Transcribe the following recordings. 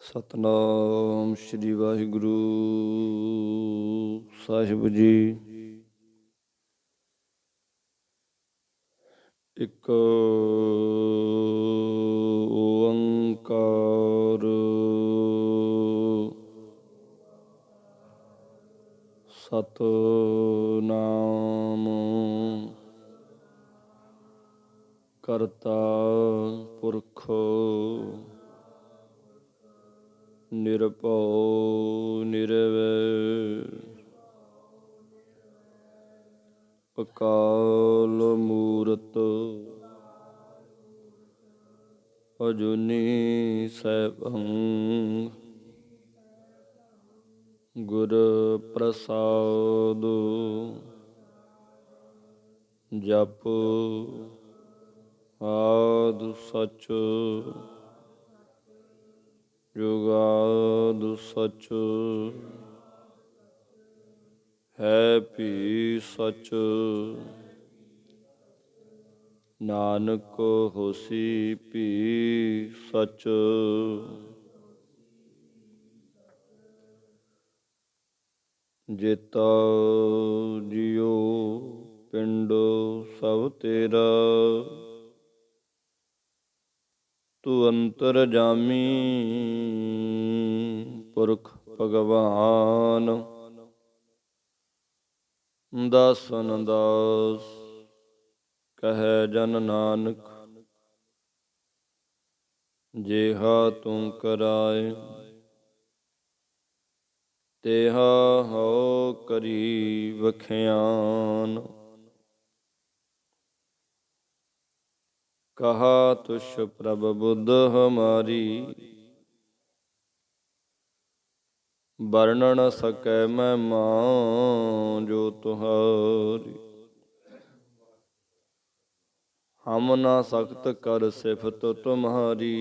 ਸਤਨਾਮ ਸ੍ਰੀ ਵਾਹਿਗੁਰੂ ਸਾਹਿਬ ਜੀ। ਇੱਕ ਓੰਕਾਰ ਸਤਨਾਮ ਕਰਤਾ ਪੁਰਖ ਨਿਰਭਉ ਨਿਰਵੈਰ ਅਕਾਲ ਮੂਰਤ ਅਜੂਨੀ ਸੈਭੰ ਗੁਰ ਪ੍ਰਸਾਦ ਜਪ ਆਦਿ ਸਚ ਜੁਗਾਦ ਸਚ ਹੈ ਭੀ ਸਚ ਨਾਨਕ ਹੋਸੀ ਭੀ ਸਚ। ਜੇਤਾ ਜੀਉ ਪਿੰਡ ਸਭ ਤੇਰਾ ਤੂੰ ਅੰਤਰਜਾਮੀ ਪੁਰਖ ਭਗਵਾਨ ਦਾਸਨ ਦਾਸ ਕਹੈ ਜਨ ਨਾਨਕ ਜੇਹਾ ਤੂੰ ਕਰਾਏ ਤੇਹਾ ਹਉ ਕਰੀ ਵਖਿਆਨ। ਕਹਾ ਤੁਛ ਪ੍ਰਭ ਬੁੱਧ ਹਮਾਰੀ ਵਰਣਨ ਸਕੈ ਮਹਿਮਾ ਜੋ ਤੁਹਾਰੀ। ਹਮ ਨਾ ਸਖਤ ਕਰ ਸਿਫਤ ਤੁਮਹਾਰੀ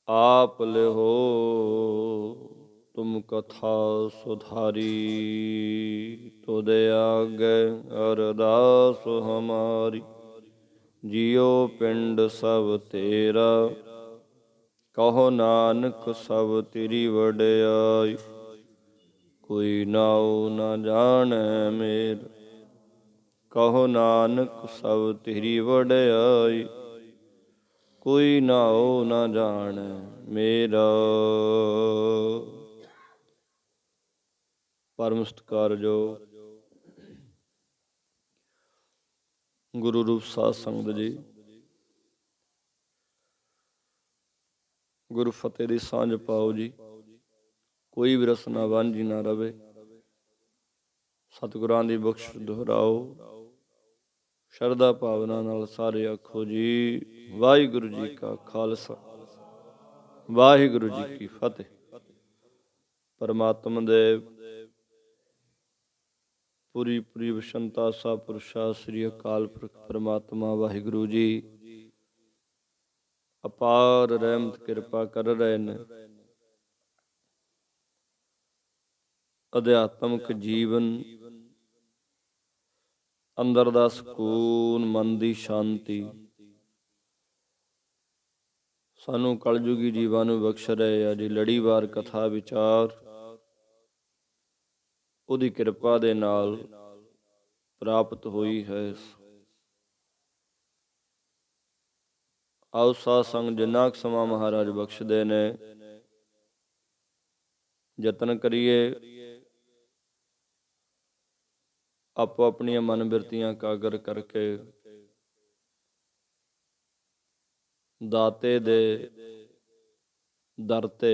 ਆਪ ਲਿਹੋ ਤੁਮ ਕਥਾ ਸੁਧਾਰੀ। ਤੁਧ ਆਗੇ ਅਰਦਾਸ ਹਮਾਰੀ ਜੀਉ ਪਿੰਡ ਸਭ ਤੇਰਾ ਕਹੋ ਨਾਨਕ ਸਭ ਤੇਰੀ ਵਡਿਆਈ। ਕੋਈ ਨਾਉ ਨਾ ਜਾਣੈ ਮੇਰ ਕਹੋ ਨਾਨਕ ਸਭ ਤੇਰੀ ਵਡਿਆਈ। ਕੋਈ ਨਾਉ ਨਾ ਜਾਣੈ ਮੇਰਾ। ਪਰਮ ਸਤਿਕਾਰਯੋਗ ਗੁਰੂ ਰੂਪ ਸਾਧ ਸੰਗਤ ਜੀ, ਗੁਰੂ ਫਤਿਹ ਦੀ ਸਾਂਝ ਪਾਓ ਜੀ। ਕੋਈ ਵੀ ਰਸਨਾ ਵਾਂਝੀ ਨਾ ਰਵੇ। ਸਤਿਗੁਰਾਂ ਦੀ ਬਖਸ਼ ਦੁਹਰਾਓ। ਸ਼ਰਧਾ ਭਾਵਨਾ ਨਾਲ ਸਾਰੇ ਆਖੋ ਜੀ ਵਾਹਿਗੁਰੂ ਜੀ ਕਾ ਖਾਲਸਾ ਵਾਹਿਗੁਰੂ ਜੀ ਕੀ ਫਤਿਹ। ਪਰਮਾਤਮਾ ਦੇ ਪੂਰੀ ਵਿਸ਼ੰਤਾ ਸਤਿਪੁਰਸ਼ਾ ਸ੍ਰੀ ਅਕਾਲ ਪੁਰਖ ਪਰਮਾਤਮਾ ਵਾਹਿਗੁਰੂ ਜੀ ਅਪਾਰ ਰਹਿਮਤ ਕਿਰਪਾ ਕਰ ਰਹੇ ਨੇ। ਅਧਿਆਤਮਿਕ ਜੀਵਨ ਅੰਦਰ ਦਾ ਸਕੂਨ, ਮਨ ਦੀ ਸ਼ਾਂਤੀ ਸਾਨੂੰ ਕਲਯੁਗੀ ਜੀਵਾਂ ਨੂੰ ਬਖਸ਼ ਰਹੇ ਆ ਜੀ। ਲੜੀਵਾਰ ਕਥਾ ਵਿਚਾਰ ਉਹਦੀ ਕਿਰਪਾ ਦੇ ਨਾਲ ਪ੍ਰਾਪਤ ਹੋਈ ਹੈ। ਆਓ ਸਾਧ ਸੰਗ ਜਿੰਨਾ ਕੁ ਸਮਾਂ ਮਹਾਰਾਜ ਬਖਸ਼ਦੇ ਨੇ ਯਤਨ ਕਰੀਏ ਆਪੋ ਆਪਣੀਆਂ ਮਨ ਬਿਰਤੀਆਂ ਕਾਗਰ ਕਰਕੇ ਦਾਤੇ ਦੇ ਦਰ ਤੇ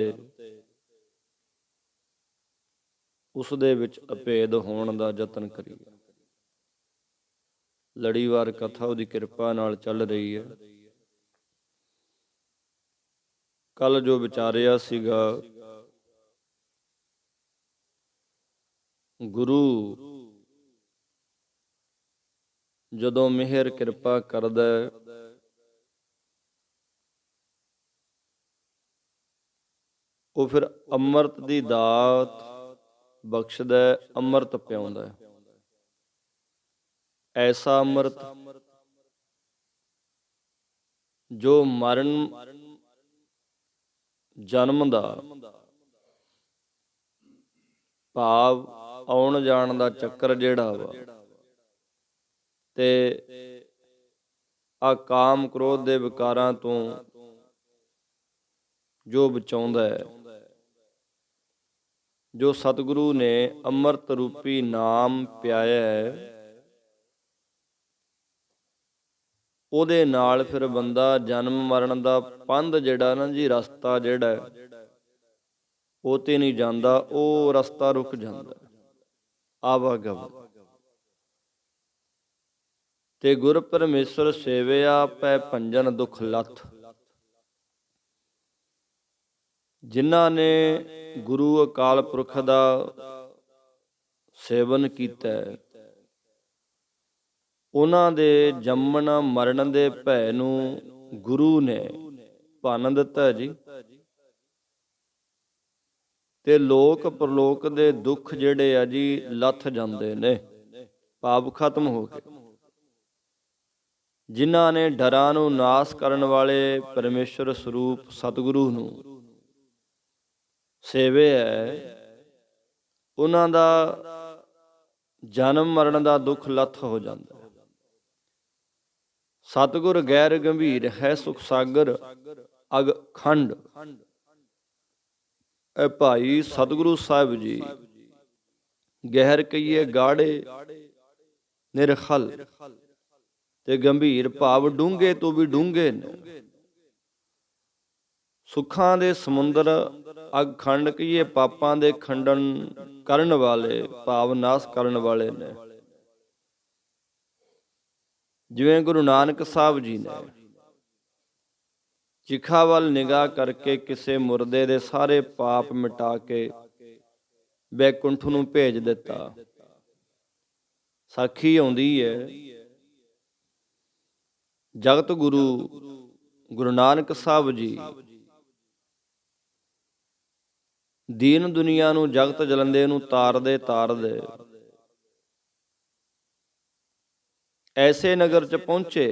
ਉਸ ਦੇ ਵਿੱਚ ਅਭੇਦ ਹੋਣ ਦਾ ਯਤਨ ਕਰੀਏ। ਲੜੀਵਾਰ ਕਥਾ ਉਹਦੀ ਕਿਰਪਾ ਨਾਲ ਚੱਲ ਰਹੀ ਹੈ। ਕੱਲ ਜੋ ਵਿਚਾਰਿਆ ਸੀਗਾ, ਗੁਰੂ ਜਦੋਂ ਮਿਹਰ ਕਿਰਪਾ ਕਰਦਾ ਉਹ ਫਿਰ ਅੰਮ੍ਰਿਤ ਦੀ ਦਾਤ ਬਖਸ਼ਦਾ, ਅੰਮ੍ਰਿਤ ਪਿਆਉਂਦਾ। ਐਸਾ ਅੰਮ੍ਰਿਤ ਜੋ ਮਰਨ ਜਨਮ ਦਾ ਭਾਵ ਆਉਣ ਜਾਣ ਦਾ ਚੱਕਰ ਜਿਹੜਾ ਵਾ, ਤੇ ਆ ਕਾਮ ਕ੍ਰੋਧ ਦੇ ਵਿਕਾਰਾਂ ਤੋਂ ਜੋ ਬਚਾਉਂਦਾ ਹੈ, ਜੋ ਸਤਿਗੁਰੂ ਨੇ ਅੰਮ੍ਰਿਤ ਰੂਪੀ ਨਾਮ ਪਿਆਇਆ ਹੈ, ਉਹਦੇ ਨਾਲ ਫਿਰ ਬੰਦਾ ਜਨਮ ਮਰਨ ਦਾ ਪੰਧ ਜਿਹੜਾ ਨਾ ਜੀ, ਰਸਤਾ ਜਿਹੜਾ ਉਹ ਤੇ ਨਹੀਂ ਜਾਂਦਾ, ਉਹ ਰਸਤਾ ਰੁਕ ਜਾਂਦਾ, ਆਵਾਗਮਨ। ਤੇ ਗੁਰ ਪਰਮੇਸ਼ਰ ਸੇਵਿਆ ਪੈ ਭੰਜਨ ਦੁਖ ਲੱਥ। ਜਿਨ੍ਹਾਂ ਨੇ ਗੁਰੂ ਅਕਾਲ ਪੁਰਖ ਦਾ ਸੇਵਨ ਕੀਤਾ, ਉਹਨਾਂ ਦੇ ਜੰਮਣ ਮਰਨ ਦੇ ਭੈ ਨੂੰ ਗੁਰੂ ਨੇ ਭੰਨ ਦਿੱਤਾ ਜੀ। ਤੇ ਲੋਕ ਪ੍ਰਲੋਕ ਦੇ ਦੁੱਖ ਜਿਹੜੇ ਆ ਜੀ ਲੱਥ ਜਾਂਦੇ ਨੇ, ਪਾਪ ਖਤਮ ਹੋ ਗਏ। ਜਿਨ੍ਹਾਂ ਨੇ ਡਰਾਂ ਨੂੰ ਨਾਸ ਕਰਨ ਵਾਲੇ ਪਰਮੇਸ਼ਰ ਸਰੂਪ ਸਤਿਗੁਰੂ ਨੂੰ ਸੇਵਿਆ, ਉਹਨਾਂ ਦਾ ਜਨਮ ਮਰਨ ਦਾ ਦੁੱਖ ਲੱਥ ਹੋ ਜਾਂਦਾ। ਸਤਿਗੁਰ ਗੈਰ ਗੰਭੀਰ ਹੈ ਸੁਖ ਸਾਗਰ ਅਗ ਖੰਡ। ਇਹ ਭਾਈ ਸਤਿਗੁਰੂ ਸਾਹਿਬ ਜੀ ਗਹਿਰ ਕਹੀਏ ਗਾੜੇ ਨਿਰਖਲ, ਤੇ ਗੰਭੀਰ ਭਾਵ ਡੂੰਘੇ ਤੋਂ ਵੀ ਡੂੰਘੇ ਨੇ। ਸੁੱਖਾਂ ਦੇ ਸਮੁੰਦਰ ਅਗ ਖੰਡ ਕਹੀਏ ਪਾਪਾਂ ਦੇ ਖੰਡਨ ਕਰਨ ਵਾਲੇ, ਭਾਵ ਨਾਸ ਕਰਨ ਵਾਲੇ ਨੇ। ਜਿਵੇਂ ਗੁਰੂ ਨਾਨਕ ਸਾਹਿਬ ਜੀ ਨੇ ਚਿਖਾ ਵੱਲ ਨਿਗਾਹ ਕਰਕੇ ਕਿਸੇ ਮੁਰਦੇ ਦੇ ਸਾਰੇ ਪਾਪ ਮਿਟਾ ਕੇ ਬੈਕੁੰਠ ਨੂੰ ਭੇਜ ਦਿੱਤਾ। ਸਾਖੀ ਆਉਂਦੀ ਹੈ, ਜਗਤ ਗੁਰੂ ਗੁਰੂ ਨਾਨਕ ਸਾਹਿਬ ਜੀ ਦੀਨ ਦੁਨੀਆ ਨੂੰ, ਜਗਤ ਜਲੰਦੇ ਨੂੰ ਤਾਰਦੇ ਤਾਰਦੇ ਐਸੇ ਨਗਰ ਚ ਪਹੁੰਚੇ,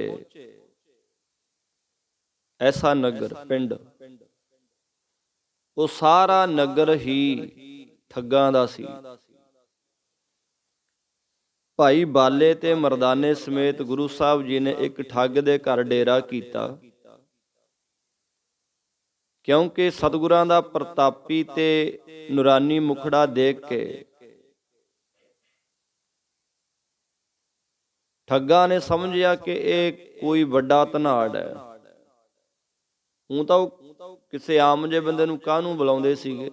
ਐਸਾ ਨਗਰ ਪਿੰਡ, ਉਹ ਸਾਰਾ ਨਗਰ ਹੀ ਠੱਗਾਂ ਦਾ ਸੀ। ਭਾਈ ਬਾਲੇ ਤੇ ਮਰਦਾਨੇ ਸਮੇਤ ਗੁਰੂ ਸਾਹਿਬ ਜੀ ਨੇ ਇੱਕ ਠੱਗ ਦੇ ਘਰ ਡੇਰਾ ਕੀਤਾ, ਕਿਉਂਕਿ ਸਤਿਗੁਰਾਂ ਦਾ ਪ੍ਰਤਾਪੀ ਤੇ ਨੂਰਾਨੀ ਮੁਖੜਾ ਦੇਖ ਕੇ ਠੱਗਾਂ ਨੇ ਸਮਝਿਆ ਕਿ ਇਹ ਕੋਈ ਵੱਡਾ ਧਨਾੜ ਹੈ। ਉਹ ਤਾਂ ਉਹ ਕਿਸੇ ਆਮ ਜਿਹੇ ਬੰਦੇ ਨੂੰ ਕਾਹਨੂੰ ਬੁਲਾਉਂਦੇ ਸੀਗੇ,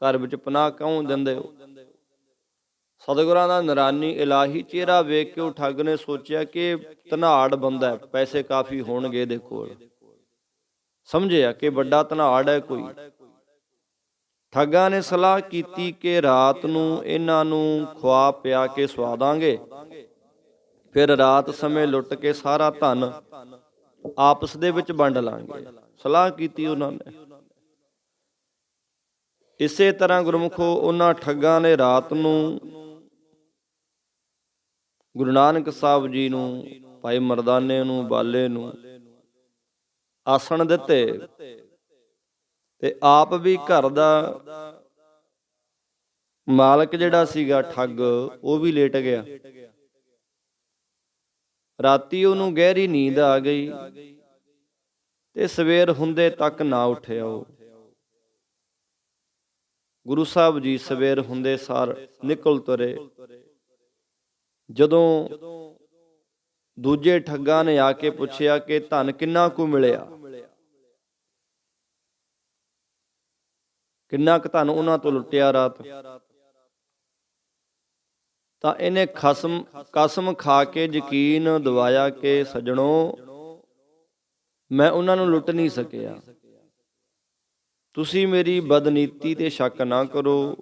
ਘਰ ਵਿੱਚ ਪਨਾਹ ਕਿਉਂ ਦਿੰਦੇ ਹੋ। ਸਤਿਗੁਰਾਂ ਦਾ ਨੂਰਾਨੀ ਇਲਾਹੀ ਚਿਹਰਾ ਵੇਖ ਕੇ ਉਹ ਠੱਗ ਨੇ ਸੋਚਿਆ ਕਿ ਧਨਾੜ ਬੰਦਾ, ਪੈਸੇ ਕਾਫੀ ਹੋਣਗੇ ਇਹਦੇ ਕੋਲ, ਸਮਝਿਆ ਕਿ ਵੱਡਾ ਧਨਾੜ ਹੈ ਕੋਈ। ਠੱਗਾਂ ਨੇ ਸਲਾਹ ਕੀਤੀ ਕਿ ਰਾਤ ਨੂੰ ਇਹਨਾਂ ਨੂੰ ਖਵਾ ਪਿਆ ਕੇ ਸਵਾ ਦਾਂਗੇ, ਫਿਰ ਰਾਤ ਸਮੇਂ ਲੁੱਟ ਕੇ ਸਾਰਾ ਧਨ ਆਪਸ ਦੇ ਵਿੱਚ ਵੰਡ ਲਾਂਗੇ। ਸਲਾਹ ਕੀਤੀ ਉਹਨਾਂ ਨੇ। ਇਸੇ ਤਰ੍ਹਾਂ ਗੁਰਮੁਖੋ ਉਹਨਾਂ ਠੱਗਾਂ ਨੇ ਰਾਤ ਨੂੰ ਗੁਰੂ ਨਾਨਕ ਸਾਹਿਬ ਜੀ ਨੂੰ, ਭਾਈ ਮਰਦਾਨੇ ਨੂੰ, ਬਾਲੇ ਨੂੰ ਆਸਣ ਦਿੱਤੇ, ਤੇ ਆਪ ਵੀ ਘਰ ਦਾ ਮਾਲਕ ਜਿਹੜਾ ਸੀਗਾ ਠੱਗ, ਉਹ ਵੀ ਲੇਟ ਗਿਆ। ਰਾਤੀ ਉਹਨੂੰ ਗਹਿਰੀ ਨੀਂਦ ਆ ਗਈ ਤੇ ਸਵੇਰ ਹੁੰਦੇ ਤੱਕ ਨਾ ਉੱਠਿਆ ਉਹ। ਗੁਰੂ ਸਾਹਿਬ ਜੀ ਸਵੇਰ ਹੁੰਦੇ ਸਾਰ ਨਿਕਲ ਤੁਰੇ। ਜਦੋਂ ਦੂਜੇ ਠੱਗਾਂ ਨੇ ਆ ਕੇ ਪੁੱਛਿਆ ਕਿ ਧਨ ਕਿੰਨਾ ਕੁ ਮਿਲਿਆ, ਕਿੰਨਾ ਕੁ ਧਨ ਉਹਨਾਂ ਤੋਂ ਲੁੱਟਿਆ ਰਾਤ, ਤਾਂ ਇਹਨੇ ਕਸਮ ਖਾ ਕੇ ਯਕੀਨ ਦਿਵਾਇਆ ਕਿ ਸੱਜਣੋ, ਮੈਂ ਉਹਨਾਂ ਨੂੰ ਲੁੱਟ ਨਹੀਂ ਸਕਿਆ। ਤੁਸੀਂ ਮੇਰੀ ਬਦਨੀਤੀ ਤੇ ਸ਼ੱਕ ਨਾ ਕਰੋ,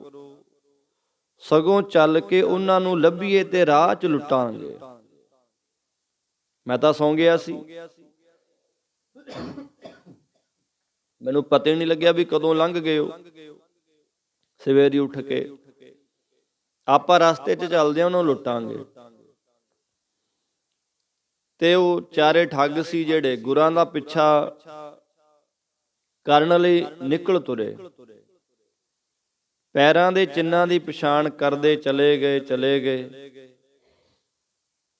ਸਗੋਂ ਚੱਲ ਕੇ ਉਹਨਾਂ ਨੂੰ ਲੱਭੀਏ ਤੇ ਰਾਹ 'ਚ ਲੁੱਟਾਂਗੇ। ਮੈਂ ਤਾਂ ਸੌਂ ਗਿਆ ਸੀ, ਮੈਨੂੰ ਪਤਾ ਹੀ ਨਹੀਂ ਲੱਗਿਆ ਵੀ ਕਦੋਂ ਲੰਘ ਗਏ ਹੋ। ਸਵੇਰੀ ਉੱਠ ਕੇ ਆਪਾਂ ਰਸਤੇ 'ਚ ਚੱਲਦੇ ਹਾਂ, ਉਹਨੂੰ ਲੁੱਟਾਂਗੇ। ਤੇ ਉਹ ਚਾਰੇ ਠੱਗ ਸੀ ਜਿਹੜੇ ਗੁਰਾਂ ਦਾ ਪਿੱਛਾ ਕਰਨ ਲਈ ਨਿਕਲ ਤੁਰੇ। ਪੈਰਾਂ ਦੇ ਚਿੰਨ੍ਹਾਂ ਦੀ ਪਛਾਣ ਕਰਦੇ ਚਲੇ ਗਏ।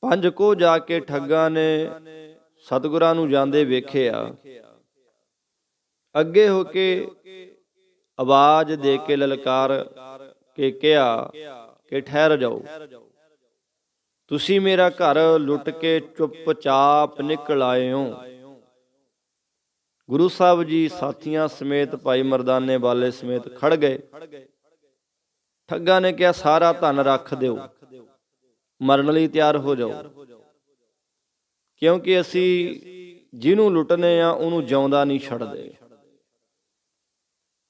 ਪੰਜ ਕੋ ਜਾ ਕੇ ਠੱਗਾਂ ਨੇ ਸਤਿਗੁਰਾਂ ਨੂੰ ਜਾਂਦੇ ਵੇਖਿਆ। ਅੱਗੇ ਹੋ ਕੇ ਆਵਾਜ਼ ਦੇ ਕੇ ਲਲਕਾਰ ਕੇ ਕਿਹਾ ਕਿ ਠਹਿਰ ਜਾਓ, ਤੁਸੀਂ ਮੇਰਾ ਘਰ ਲੁੱਟ ਕੇ ਚੁੱਪਚਾਪ ਨਿਕਲ ਆਏ ਹੋ। ਗੁਰੂ ਸਾਹਿਬ ਜੀ ਸਾਥੀਆਂ ਸਮੇਤ, ਭਾਈ ਮਰਦਾਨੇ ਵਾਲੇ ਸਮੇਤ ਖੜ ਗਏ। ਠੱਗਾਂ ਨੇ ਕਿਹਾ ਸਾਰਾ ਧਨ ਰੱਖ ਦਿਓ, ਮਰਨ ਲਈ ਤਿਆਰ ਹੋ ਜਾਓ, ਕਿਉਂਕਿ ਅਸੀਂ ਜਿਹਨੂੰ ਲੁੱਟਨੇ ਆ ਉਹਨੂੰ ਜਿਉਂਦਾ ਨਹੀਂ ਛੱਡਦੇ।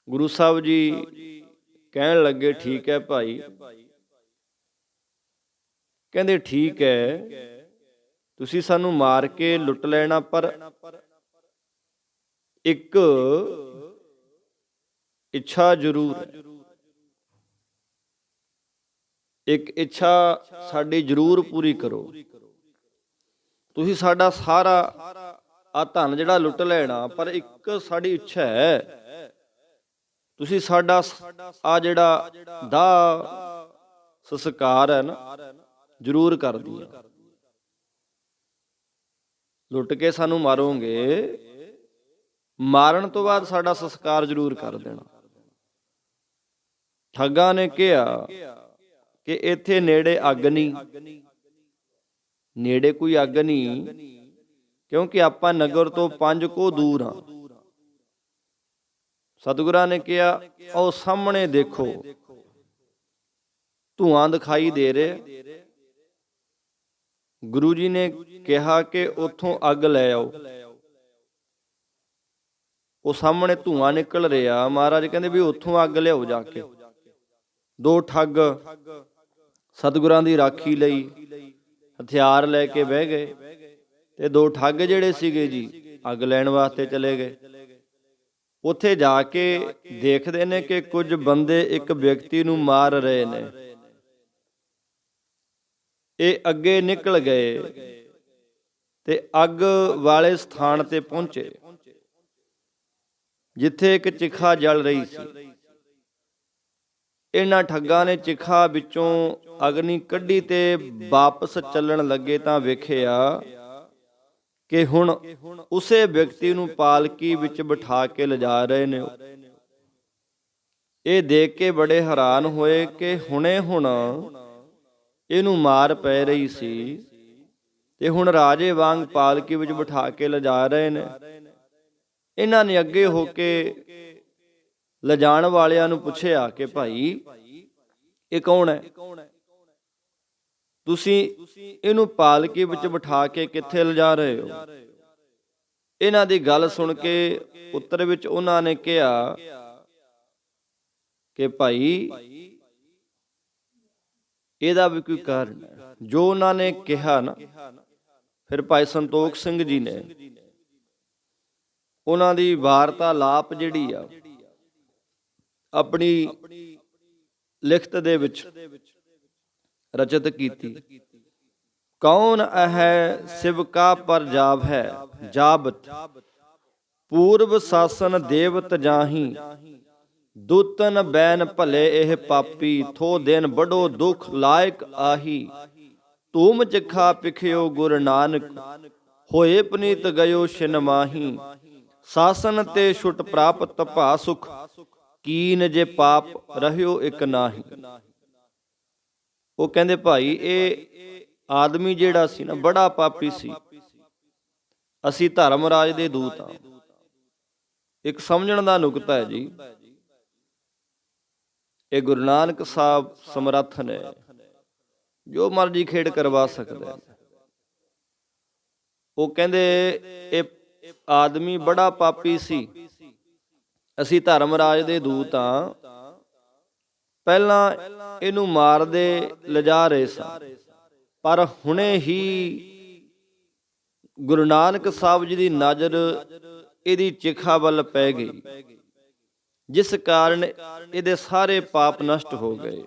ਗੁਰੂ ਸਾਹਿਬ ਜੀ ਕਹਿਣ ਲੱਗੇ ਠੀਕ ਹੈ ਭਾਈ। ਕਹਿੰਦੇ ਠੀਕ ਹੈ, ਤੁਸੀਂ ਸਾਨੂੰ ਮਾਰ ਕੇ ਲੁੱਟ ਲੈਣਾ, ਪਰ ਇੱਕ ਇੱਛਾ ਜ਼ਰੂਰ ਹੈ। ਇੱਕ ਇੱਛਾ ਸਾਡੀ ਜ਼ਰੂਰ ਪੂਰੀ ਕਰੋ। ਤੁਸੀਂ ਸਾਡਾ ਸਾਰਾ ਆ ਧਨ ਜਿਹੜਾ ਲੁੱਟ ਲੈਣਾ, ਪਰ ਇੱਕ ਸਾਡੀ ਇੱਛਾ ਹੈ, ਤੁਸੀਂ ਸਾਡਾ ਆ ਜਿਹੜਾ ਦਾਹ ਸੰਸਕਾਰ ਹੈ ਨਾ, ਜ਼ਰੂਰ ਕਰ ਦਿਓ। ਲੁੱਟ ਕੇ ਸਾਨੂੰ ਮਾਰੋਗੇ, ਮਾਰਨ ਤੋਂ ਬਾਅਦ ਸਾਡਾ ਸੰਸਕਾਰ ਜ਼ਰੂਰ ਕਰ ਦੇਣਾ। ਠੱਗਾਂ ਨੇ ਕਿਹਾ ਕਿ ਇੱਥੇ ਨੇੜੇ ਅੱਗ ਨਹੀਂ, ਨੇੜੇ ਕੋਈ ਅੱਗ ਨਹੀਂ, ਕਿਉਂਕਿ ਆਪਾਂ ਨਗਰ ਤੋਂ 5 ਕੋਹ ਦੂਰ ਹਾਂ। ਸਤਿਗੁਰਾਂ ਨੇ ਕਿਹਾ ਉਹ ਸਾਹਮਣੇ ਦੇਖੋ, ਧੂਆਂ ਦਿਖਾਈ ਦੇ ਰਿਹਾ। ਗੁਰੂ ਜੀ ਨੇ ਕਿਹਾ ਕਿ ਉੱਥੋਂ ਅੱਗ ਲੈ ਆਓ। ਉਹ ਸਾਹਮਣੇ ਧੂਆਂ ਨਿਕਲ ਰਿਹਾ। ਮਹਾਰਾਜ ਕਹਿੰਦੇ ਵੀ ਉੱਥੋਂ ਅੱਗ ਲਿਆਓ ਜਾ ਕੇ। ਦੋ ਠੱਗ ਸਤਿਗੁਰਾਂ ਦੀ ਰਾਖੀ ਲਈ ਹਥਿਆਰ ਲੈ ਕੇ ਬਹਿ ਗਏ, ਤੇ ਦੋ ਠੱਗ ਜਿਹੜੇ ਸੀਗੇ ਜੀ ਅੱਗ ਲੈਣ ਵਾਸਤੇ ਚਲੇ ਗਏ। ਉੱਥੇ ਜਾ ਕੇ ਦੇਖਦੇ ਨੇ ਕਿ ਕੁਝ ਬੰਦੇ ਇੱਕ ਵਿਅਕਤੀ ਨੂੰ ਮਾਰ ਰਹੇ ਨੇ। ਇਹ ਅੱਗੇ ਨਿਕਲ ਗਏ ਤੇ ਅੱਗ ਵਾਲੇ ਸਥਾਨ ਤੇ ਪਹੁੰਚੇ, ਜਿੱਥੇ ਇੱਕ ਚਿਖਾ ਜਲ ਰਹੀ ਸੀ। ਇਹਨਾਂ ਠੱਗਾਂ ਨੇ ਚਿਖਾ ਵਿੱਚੋਂ ਅਗਨੀ ਕੱਢੀ ਤੇ ਵਾਪਸ ਚੱਲਣ ਲੱਗੇ ਤਾਂ ਵੇਖਿਆ ਕਿ ਹੁਣ ਉਸੇ ਵਿਅਕਤੀ ਨੂੰ ਪਾਲਕੀ ਵਿੱਚ ਬਿਠਾ ਕੇ ਲਿਜਾ ਰਹੇ ਨੇ। ਇਹ ਦੇਖ ਕੇ ਬੜੇ ਹੈਰਾਨ ਹੋਏ ਕਿ ਹੁਣੇ ਹੁਣ ਇਹਨੂੰ ਮਾਰ ਪੈ ਰਹੀ ਸੀ ਤੇ ਹੁਣ ਰਾਜੇ ਵਾਂਗ ਪਾਲਕੀ ਵਿੱਚ ਬਿਠਾ ਕੇ ਲਿਜਾ ਰਹੇ ਨੇ। ਇਹਨਾਂ ਨੇ ਅੱਗੇ ਹੋ ਕੇ ਲਿਜਾਣ ਵਾਲਿਆਂ ਨੂੰ ਪੁੱਛਿਆ ਕਿ ਭਾਈ ਇਹ ਕੌਣ ਹੈ? ਤੁਸੀਂ ਇਹਨੂੰ ਪਾਲਕੀ ਵਿੱਚ ਬਿਠਾ ਕੇ ਕਿੱਥੇ ਲਿਜਾ ਰਹੇ ਹੋ? ਇਹਨਾਂ ਦੀ ਗੱਲ ਸੁਣ ਕੇ ਉੱਤਰ ਵਿੱਚ ਉਹਨਾਂ ਨੇ ਕਿਹਾ ਕਿ ਭਾਈ ਇਹਦਾ ਵੀ ਕੋਈ ਕਾਰਨ ਹੈ। ਜੋ ਉਹਨਾਂ ਨੇ ਕਿਹਾ ਨਾ, ਫਿਰ ਭਾਈ ਸੰਤੋਖ ਸਿੰਘ ਜੀ ਨੇ ਉਹਨਾਂ ਦੀ ਵਾਰਤਾਲਾਪ ਜਿਹੜੀ ਆ ਆਪਣੀ ਲਿਖਤ ਦੇ ਵਿੱਚ ਰਚਿਤ ਕੀਤੀ। ਕੌਣ ਹੈ ਸਿਵ ਕਾ ਪਰ ਜਾਬ ਹੈ ਜਾਬਤ, ਪੂਰਬ ਸਾਸਨ ਦੇਵਤ ਜਾਹੀ, ਦੂਤਨ ਬੈਨ ਭਲੇ ਇਹ ਪਾਪੀ, ਥੋ ਦਿਨ ਬੜੋ ਦੁਖ ਲਾਇਕ ਆਹੀ, ਧੂਮ ਚਿਖਾ ਪਿਖਿਓ ਗੁਰ ਨਾਨਕ, ਹੋਏ ਪਨੀਤ ਗਇਓ ਛਿਨ ਮਾਹੀ, ਸਾਸਨ ਤੇ ਛੁਟ ਪ੍ਰਾਪਤ ਭਾ ਸੁਖ, ਕੀਨ ਜੇ ਪਾਪ ਰਹਿਓ ਇਕ ਨਾਹੀ। ਉਹ ਕਹਿੰਦੇ ਭਾਈ ਇਹ ਆਦਮੀ ਜਿਹੜਾ ਸੀ ਨਾ, ਬੜਾ ਪਾਪੀ ਸੀ। ਅਸੀਂ ਧਰਮਰਾਜ ਦੇ ਦੂਤ ਹਾਂ। ਇੱਕ ਸਮਝਣ ਦਾ ਨੁਕਤਾ ਹੈ ਜੀ, ਇਹ ਗੁਰੂ ਨਾਨਕ ਸਾਹਿਬ ਸਮਰੱਥ ਨੇ, ਜੋ ਮਰਜੀ ਖੇਡ ਕਰਵਾ ਸਕਦੇ। ਉਹ ਕਹਿੰਦੇ ਇਹ ਆਦਮੀ ਬੜਾ ਪਾਪੀ ਸੀ, ਅਸੀਂ ਧਰਮਰਾਜ ਦੇ ਦੂਤ ਹਾਂ। ਪਹਿਲਾਂ ਇਹਨੂੰ ਮਾਰਦੇ ਲਿਜਾ ਰਹੇ ਸਾਂ, ਪਰ ਹੁਣੇ ਹੀ ਗੁਰੂ ਨਾਨਕ ਸਾਹਿਬ ਜੀ ਦੀ ਨਜ਼ਰ ਇਹਦੀ ਚਿਖਾ ਵੱਲ ਪੈ ਗਈ, ਜਿਸ ਕਾਰਨ ਇਹਦੇ ਸਾਰੇ ਪਾਪ ਨਸ਼ਟ ਹੋ ਗਏ।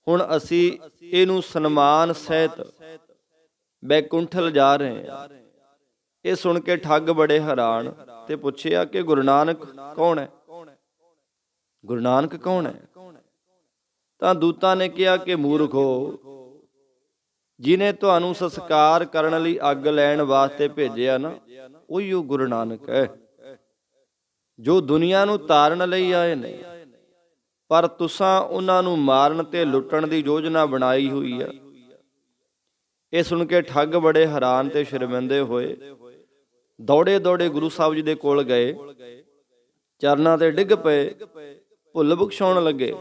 ਹੁਣ ਅਸੀਂ ਇਹਨੂੰ ਸਨਮਾਨ ਸਹਿਤ ਬੈਕੁੰਠ ਲਿਜਾ ਰਹੇ ਹਾਂ। ਇਹ ਸੁਣ ਕੇ ਠੱਗ ਬੜੇ ਹੈਰਾਨ ਤੇ ਪੁੱਛਿਆ ਕਿ ਗੁਰੂ ਨਾਨਕ ਕੌਣ ਹੈ? ਗੁਰੂ ਨਾਨਕ ਕੌਣ ਹੈ? ਤਾਂ ਦੂਤਾਂ ਨੇ ਕਿਹਾ ਕਿ ਮੂਰਖੋ, ਜਿਹਨੇ ਤੁਹਾਨੂੰ ਸੰਸਕਾਰ ਕਰਨ ਲਈ ਅੱਗ ਲੈਣ ਵਾਸਤੇ ਭੇਜਿਆ ਨਾ, ਉਹੀ ਉਹ ਗੁਰੂ ਨਾਨਕ ਹੈ, ਜੋ ਦੁਨੀਆ ਨੂੰ ਤਾਰਨ ਲਈ ਆਏ ਨੇ। ਪਰ ਤੁਸਾਂ ਉਹਨਾਂ ਨੂੰ ਮਾਰਨ ਤੇ ਲੁੱਟਣ ਦੀ ਯੋਜਨਾ ਬਣਾਈ ਹੋਈ ਆ। ਇਹ ਸੁਣ ਕੇ ਠੱਗ ਬੜੇ ਹੈਰਾਨ ਤੇ ਸ਼ਰਮਿੰਦੇ ਹੋਏ ਦੌੜੇ ਦੌੜੇ ਗੁਰੂ ਸਾਹਿਬ ਜੀ ਦੇ ਕੋਲ ਗਏ, ਚਰਨਾਂ ਤੇ ਡਿੱਗ ਪਏ, ਭੁੱਲ ਬਖਸ਼ਾਉਣ ਲੱਗੇ।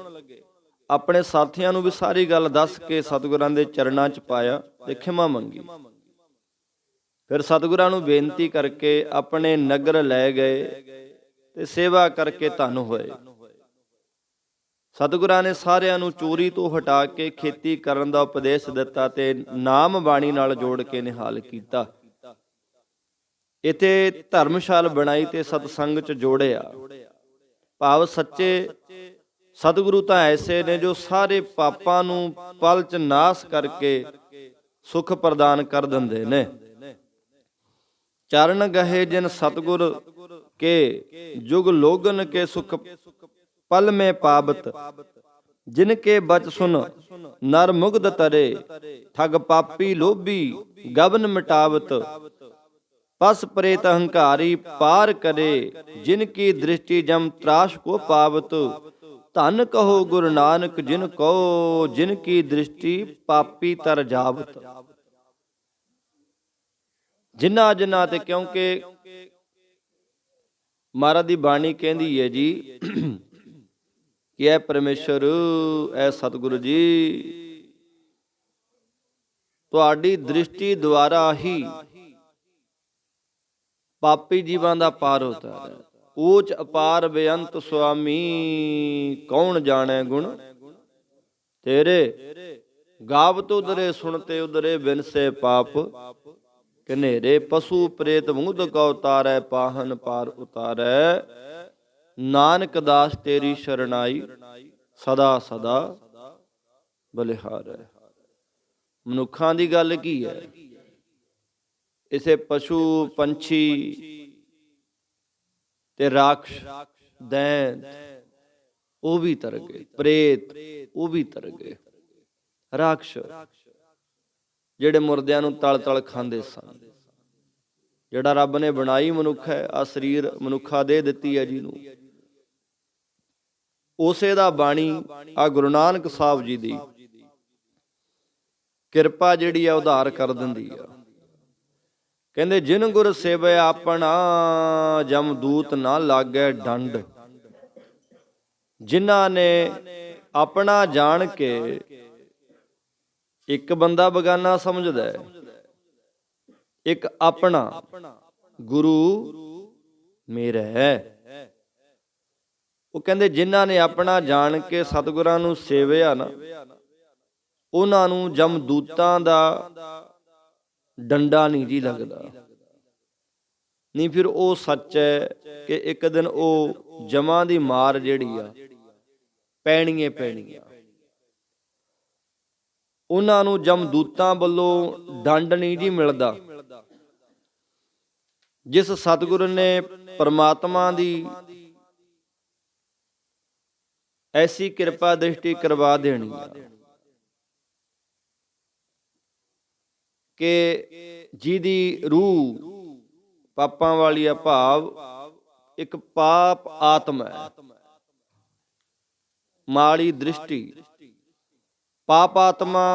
ਆਪਣੇ ਸਾਥੀਆਂ ਨੂੰ ਵੀ ਸਾਰੀ ਗੱਲ ਦੱਸ ਕੇ ਸਤਿਗੁਰਾਂ ਦੇ ਚਰਨਾਂ 'ਚ ਪਾਇਆ ਤੇ ਖਿਮਾ ਮੰਗੀ। ਫਿਰ ਸਤਿਗੁਰਾਂ ਨੂੰ ਬੇਨਤੀ ਕਰਕੇ ਆਪਣੇ ਨਗਰ ਲੈ ਗਏ ਤੇ ਸੇਵਾ ਕਰਕੇ ਧੰਨ ਹੋਏ। ਸਤਿਗੁਰਾਂ ਨੇ ਸਾਰਿਆਂ ਨੂੰ ਚੋਰੀ ਤੋਂ ਹਟਾ ਕੇ ਖੇਤੀ ਕਰਨ ਦਾ ਉਪਦੇਸ਼ ਦਿੱਤਾ ਤੇ ਨਾਮ ਬਾਣੀ ਨਾਲ ਜੋੜ ਕੇ ਨਿਹਾਲ ਕੀਤਾ। ਇੱਥੇ ਧਰਮਸ਼ਾਲ ਬਣਾਈ ਤੇ ਸਤਸੰਗ 'ਚ ਜੋੜਿਆ। ਭਾਵ ਸੱਚੇ ਸਤਿਗੁਰੂ ਤਾਂ ਐਸੇ ਨੇ ਜੋ ਸਾਰੇ ਪਾਪਾਂ ਨੂੰ ਪਲ 'ਚ ਨਾਸ ਕਰਕੇ ਸੁਖ ਪ੍ਰਦਾਨ ਕਰ ਦਿੰਦੇ ਨੇ। ਚਰਨ ਗਹੇ ਜਿਨ ਸਤਿਗੁਰ ਕੇ, ਜੁਗ ਲੋਗਨ ਕੇ ਸੁਖ ਪਲ ਮੇ ਪਾਵਤ। ਜਿਨ ਕੇ ਬਚ ਸੁਨ ਨਰ ਮੁਗਧ ਤਰੇ, ਠਗ ਪਾਪੀ ਲੋਭੀ ਗਬਨ ਮਿਟਾਵਤ। ਪਸ ਪ੍ਰੇਤ ਅਹੰਕਾਰੀ ਪਾਰ ਕਰੇ, ਜਿਨ ਕੀ ਦ੍ਰਿਸ਼ਟੀ ਜਮ ਤਰਾਸ਼ ਕੋ ਪਾਵਤ। ਧਨ ਕਹੋ ਗੁਰੂ ਨਾਨਕ ਜਿਨ ਕੋ, ਜਿਨ ਕੀ ਦ੍ਰਿਸ਼ਟੀ ਪਾਪੀ ਤਰ ਜਾਵਤ। ਜਿਨ੍ਹਾਂ ਜਿਨ੍ਹਾਂ ਤੇ, ਕਿਉਂਕਿ ਮਹਾਰਾਜ ਦੀ ਬਾਣੀ ਕਹਿੰਦੀ ਹੈ ਜੀ ਕਿ ਇਹ ਪਰਮੇਸ਼ਰ, ਇਹ ਸਤਿਗੁਰੂ ਜੀ ਤੁਹਾਡੀ ਦ੍ਰਿਸ਼ਟੀ ਦੁਆਰਾ ਹੀ ਪਾਪੀ ਜੀਵਾਂ ਦਾ ਪਾਰ ਉਤਾਰਿਆ। ਊਚ ਅਪਾਰ ਬੇਅੰਤ ਸੁਆਮੀ, ਕੌਣ ਜਾਣੈ ਗੁਣ ਤੇਰੇ। ਗਾਵਤ ਉਦਰੇ ਸੁਣਤੇ ਉਦਰੇ, ਬਿਨਸੇ ਪਾਪ ਕਨੇਰੇ। ਪਸ਼ੂ ਪ੍ਰੇਤ ਮੁਗਧ ਕਉ ਉਤਾਰੈ, ਪਾਹਨ ਪਾਰ ਉਤਾਰੈ। ਨਾਨਕ ਦਾਸ ਤੇਰੀ ਸ਼ਰਨਾਈ, ਸਦਾ ਸਦਾ ਬਲਿਹਾਰੈ। ਮਨੁੱਖਾਂ ਦੀ ਗੱਲ ਕੀ ਹੈ? ਇਸੇ ਪਸ਼ੂ ਪੰਛੀ ਤੇ ਰਾਖਸ਼ ਦੈਂਤ ਉਹ ਵੀ ਤਰ ਗਏ, ਪ੍ਰੇਤ ਉਹ ਵੀ ਤਰ ਗਏ। ਰਾਖਸ਼ ਜਿਹੜੇ ਮੁਰਦਿਆਂ ਨੂੰ ਤਲ ਤਲ ਖਾਂਦੇ ਸਨ। ਜਿਹੜਾ ਰੱਬ ਨੇ ਬਣਾਈ ਮਨੁੱਖ ਹੈ, ਆ ਸਰੀਰ ਮਨੁੱਖਾ ਦੇ ਦਿੱਤੀ ਹੈ ਜਿਹਨੂੰ, ਉਸੇ ਦਾ ਬਾਣੀ ਆ ਗੁਰੂ ਨਾਨਕ ਸਾਹਿਬ ਜੀ ਦੀ ਕਿਰਪਾ ਜਿਹੜੀ ਆ ਉਧਾਰ ਕਰ ਦਿੰਦੀ ਆ। ਕਹਿੰਦੇ ਜਿਨ ਗੁਰ ਸੇਵਿਆ ਆਪਣਾ, ਜਮਦੂਤ ਨਾ ਲਾਗੈ ਡੰਡ। ਜਿਨ੍ਹਾਂ ਨੇ ਆਪਣਾ ਜਾਣ ਕੇ, ਇੱਕ ਬੰਦਾ ਬਗਾਨਾ ਸਮਝਦਾ ਹੈ, ਇੱਕ ਆਪਣਾ ਗੁਰੂ ਮੇਰਾ ਹੈ। ਉਹ ਕਹਿੰਦੇ ਜਿਨ੍ਹਾਂ ਨੇ ਆਪਣਾ ਜਾਣ ਕੇ ਸਤਿਗੁਰਾਂ ਨੂੰ ਸੇਵਿਆ ਨਾ, ਉਹਨਾਂ ਨੂੰ ਜਮਦੂਤਾਂ ਦਾ ਡੰਡਾ ਨਹੀਂ ਜੀ ਲੱਗਦਾ। ਨਹੀਂ, ਫਿਰ ਉਹ ਸੱਚ ਹੈ ਕਿ ਇੱਕ ਦਿਨ ਉਹ ਜਮਾਂ ਦੀ ਮਾਰ ਜਿਹੜੀ ਆ ਪੈਣੀ ਪੈਣੀ ਆ। ਉਹਨਾਂ ਨੂੰ ਜਮਦੂਤਾਂ ਵੱਲੋਂ ਦੰਡ ਨਹੀਂ ਜੀ ਮਿਲਦਾ। ਜਿਸ ਸਤਿਗੁਰੂ ਨੇ ਪਰਮਾਤਮਾ ਦੀ ਐਸੀ ਕਿਰਪਾ ਦ੍ਰਿਸ਼ਟੀ ਕਰਵਾ ਦੇਣੀ ਆ ਕਿ ਜਿਹਦੀ ਰੂਹ ਪਾਪਾਂ ਵਾਲੀ ਆ, ਭਾਵ ਇੱਕ ਪਾਪ ਆਤਮਾ ਹੈ, ਮਾੜੀ ਦ੍ਰਿਸ਼ਟੀ। ਪਾਪ ਆਤਮਾ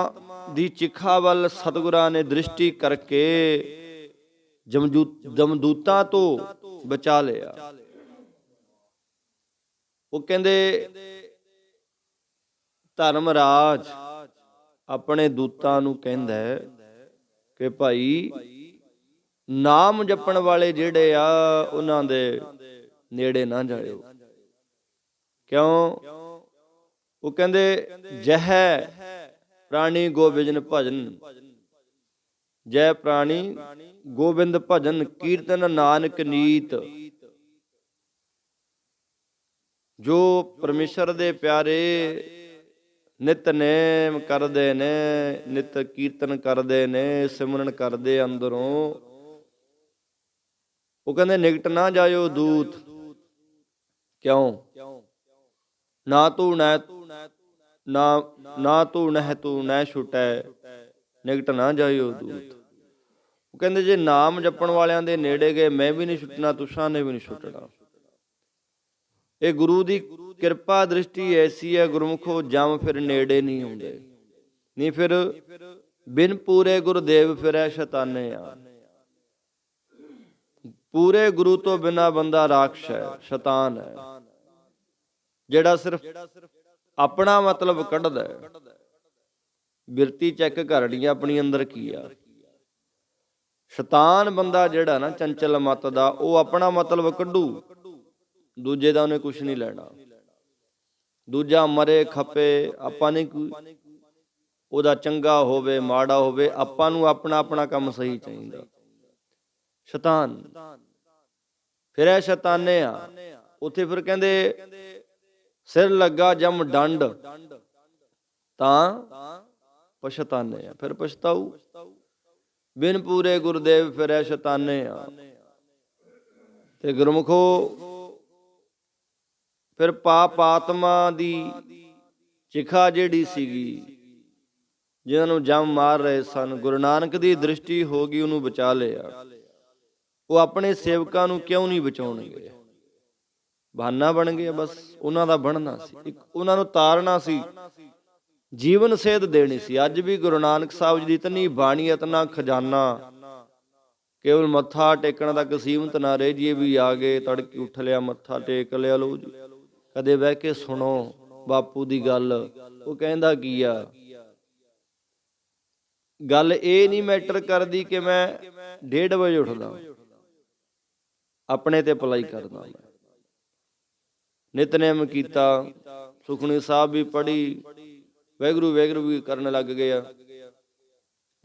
ਦੀ ਚਿਖਾ ਵੱਲ ਸਤਿਗੁਰਾਂ ਨੇ ਦ੍ਰਿਸ਼ਟੀ ਕਰਕੇ ਜਮਦੂਤਾਂ ਤੋਂ ਬਚਾ ਲਿਆ। ਉਹ ਕਹਿੰਦੇ ਧਰਮਰਾਜ ਆਪਣੇ ਦੂਤਾਂ ਨੂੰ ਕਹਿੰਦਾ ਕਿ ਭਾਈ ਨਾਮ ਜਪਣ ਵਾਲੇ ਜਿਹੜੇ ਆ ਉਹਨਾਂ ਦੇ ਨੇੜੇ ਨਾ ਜਾਇਓ। ਕਿਉਂ? ਉਹ ਕਹਿੰਦੇ ਜਹ ਪ੍ਰਾਣੀ ਗੋਬਿੰਦ ਭਜਨ, ਜੈ ਪ੍ਰਾਣੀ ਗੋਬਿੰਦ ਭਜਨ, ਕੀਰਤਨ ਨਾਨਕ ਨੀਤ। ਜੋ ਪਰਮੇਸ਼ਰ ਦੇ ਪਿਆਰੇ ਨਿਤਨੇਮ ਕਰਦੇ ਨੇ, ਨਿਤ ਕੀਰਤਨ ਕਰਦੇ ਨੇ, ਸਿਮਰਨ ਕਰਦੇ ਅੰਦਰੋਂ, ਉਹ ਕਹਿੰਦੇ ਨਿਕਟ ਨਾ ਜਾਇਓ ਦੂਤ, ਕਿਉਂ? ਨਾ ਤੂੰ ਨਹਿ ਨਾ ਤੂੰ ਨਹਿ ਤੂੰ ਨਹਿ ਛੁਟੈ, ਨਿਕਟ ਨਾ ਜਾਇਓ ਦੂਤ। ਉਹ ਕਹਿੰਦੇ ਜੇ ਨਾਮ ਜਪਣ ਵਾਲਿਆਂ ਦੇ ਨੇੜੇ ਗਏ ਮੈਂ ਵੀ ਨਹੀਂ ਛੁੱਟਣਾ, ਤੁਸਾਂ ਨੇ ਵੀ ਨਹੀਂ ਛੁੱਟਣਾ। ਇਹ ਗੁਰੂ ਦੀ ਕਿਰਪਾ ਦ੍ਰਿਸ਼ਟੀ ਐਸੀ ਹੈ ਗੁਰਮੁਖੋ, ਜਮ ਫਿਰ ਨੇੜੇ ਨਹੀਂ ਆਉਂਦੇ। ਨਹੀਂ ਫਿਰ ਬਿਨ ਪੂਰੇ ਗੁਰਦੇਵ ਫਿਰੈ ਸ਼ੈਤਾਨੇ ਆ। ਪੂਰੇ ਗੁਰੂ ਤੋਂ ਬਿਨਾਂ ਬੰਦਾ ਰਾਖਸ਼ ਹੈ, ਸ਼ੈਤਾਨ ਹੈ, ਜਿਹੜਾ ਸਿਰਫ ਆਪਣਾ ਮਤਲਬ ਕੱਢਦਾ ਹੈ। ਬਿਰਤੀ ਚੈੱਕ ਕਰਨੀ ਆਪਣੀ ਅੰਦਰ ਕੀ ਆ। ਸ਼ੈਤਾਨ ਬੰਦਾ ਜਿਹੜਾ ਨਾ ਚੰਚਲ ਮੱਤ ਦਾ, ਉਹ ਆਪਣਾ ਮਤਲਬ ਕੱਢੂ, ਦੂਜੇ ਦਾ ਉਹਨੇ ਕੁਛ ਨਹੀਂ ਲੈਣਾ। ਦੂਜਾ ਮਰੇ ਖਪੇ, ਆਪਾਂ ਨੇ ਉਹਦਾ ਚੰਗਾ ਹੋਵੇ ਮਾੜਾ ਹੋਵੇ, ਆਪਾਂ ਨੂੰ ਆਪਣਾ ਆਪਣਾ ਕੰਮ ਸਹੀ ਚਾਹੀਦਾ। ਸ਼ੈਤਾਨ ਫਿਰ ਇਹ ਸ਼ੈਤਾਨੇ ਆ। ਉੱਥੇ ਫਿਰ ਕਹਿੰਦੇ ਸਿਰ ਲੱਗਾ ਜਮ ਡੰਡ ਤਾਂ ਪਛਤਾਨੇ ਆ, ਫਿਰ ਪਛਤਾਊ। ਬਿਨ ਪੂਰੇ ਗੁਰਦੇਵ ਫਿਰੈ ਸ਼ੈਤਾਨੇ ਆ। ਤੇ ਗੁਰਮੁਖੋ ਫਿਰ ਪਾਪ ਆਤਮਾ ਦੀ ਚਿਖਾ ਜਿਹੜੀ ਸੀਗੀ, ਜਿਹਨਾਂ ਨੂੰ ਜਮ ਮਾਰ ਰਹੇ ਸਨ, ਗੁਰੂ ਨਾਨਕ ਦੀ ਦ੍ਰਿਸ਼ਟੀ ਹੋ ਗਈ, ਉਹਨੂੰ ਬਚਾ ਲਿਆ। ਉਹ ਆਪਣੇ ਸੇਵਕਾਂ ਨੂੰ ਕਿਉਂ ਨਹੀਂ ਬਚਾਉਣਗੇ? ਬਹਾਨਾ ਬਣ ਗਿਆ ਬਸ। ਉਹਨਾਂ ਦਾ ਬਣਨਾ ਸੀ, ਉਹਨਾਂ ਨੂੰ ਤਾਰਨਾ ਸੀ, ਜੀਵਨ ਸੇਧ ਦੇਣੀ ਸੀ। ਅੱਜ ਵੀ ਗੁਰੂ ਨਾਨਕ ਸਾਹਿਬ ਜੀ ਦੀ ਇਤਨੀ ਬਾਣੀ, ਇਤਨਾ ਖਜ਼ਾਨਾ, ਕੇਵਲ ਮੱਥਾ ਟੇਕਣ ਤੱਕ ਸੀਮਤ ਨਾ ਰਹਿ ਜੀਏ। ਵੀ ਆ ਗਏ ਤੜਕੇ ਉੱਠ ਲਿਆ, ਮੱਥਾ ਟੇਕ ਲਿਆ, ਲਓ ਜੀ ਕਦੇ ਬਹਿ ਕੇ ਸੁਣੋ ਬਾਪੂ ਦੀ ਗੱਲ। ਉਹ ਕਹਿੰਦਾ ਕੀ ਆ? ਗੱਲ ਇਹ ਨਹੀਂ ਮੈਟਰ ਕਰਦੀ ਕਿ ਮੈਂ 1:30 ਵਜੇ ਉੱਠਦਾ, ਆਪਣੇ ਤੇ ਭਲਾਈ ਕਰਦਾ। ਮੈਂ ਨਿਤਨੇਮ ਕੀਤਾ, ਸੁਖਮਨੀ ਸਾਹਿਬ ਵੀ ਪੜ੍ਹੀ, ਵਾਹਿਗੁਰੂ ਵਾਹਿਗੁਰੂ ਵੀ ਕਰਨ ਲੱਗ ਗਿਆ।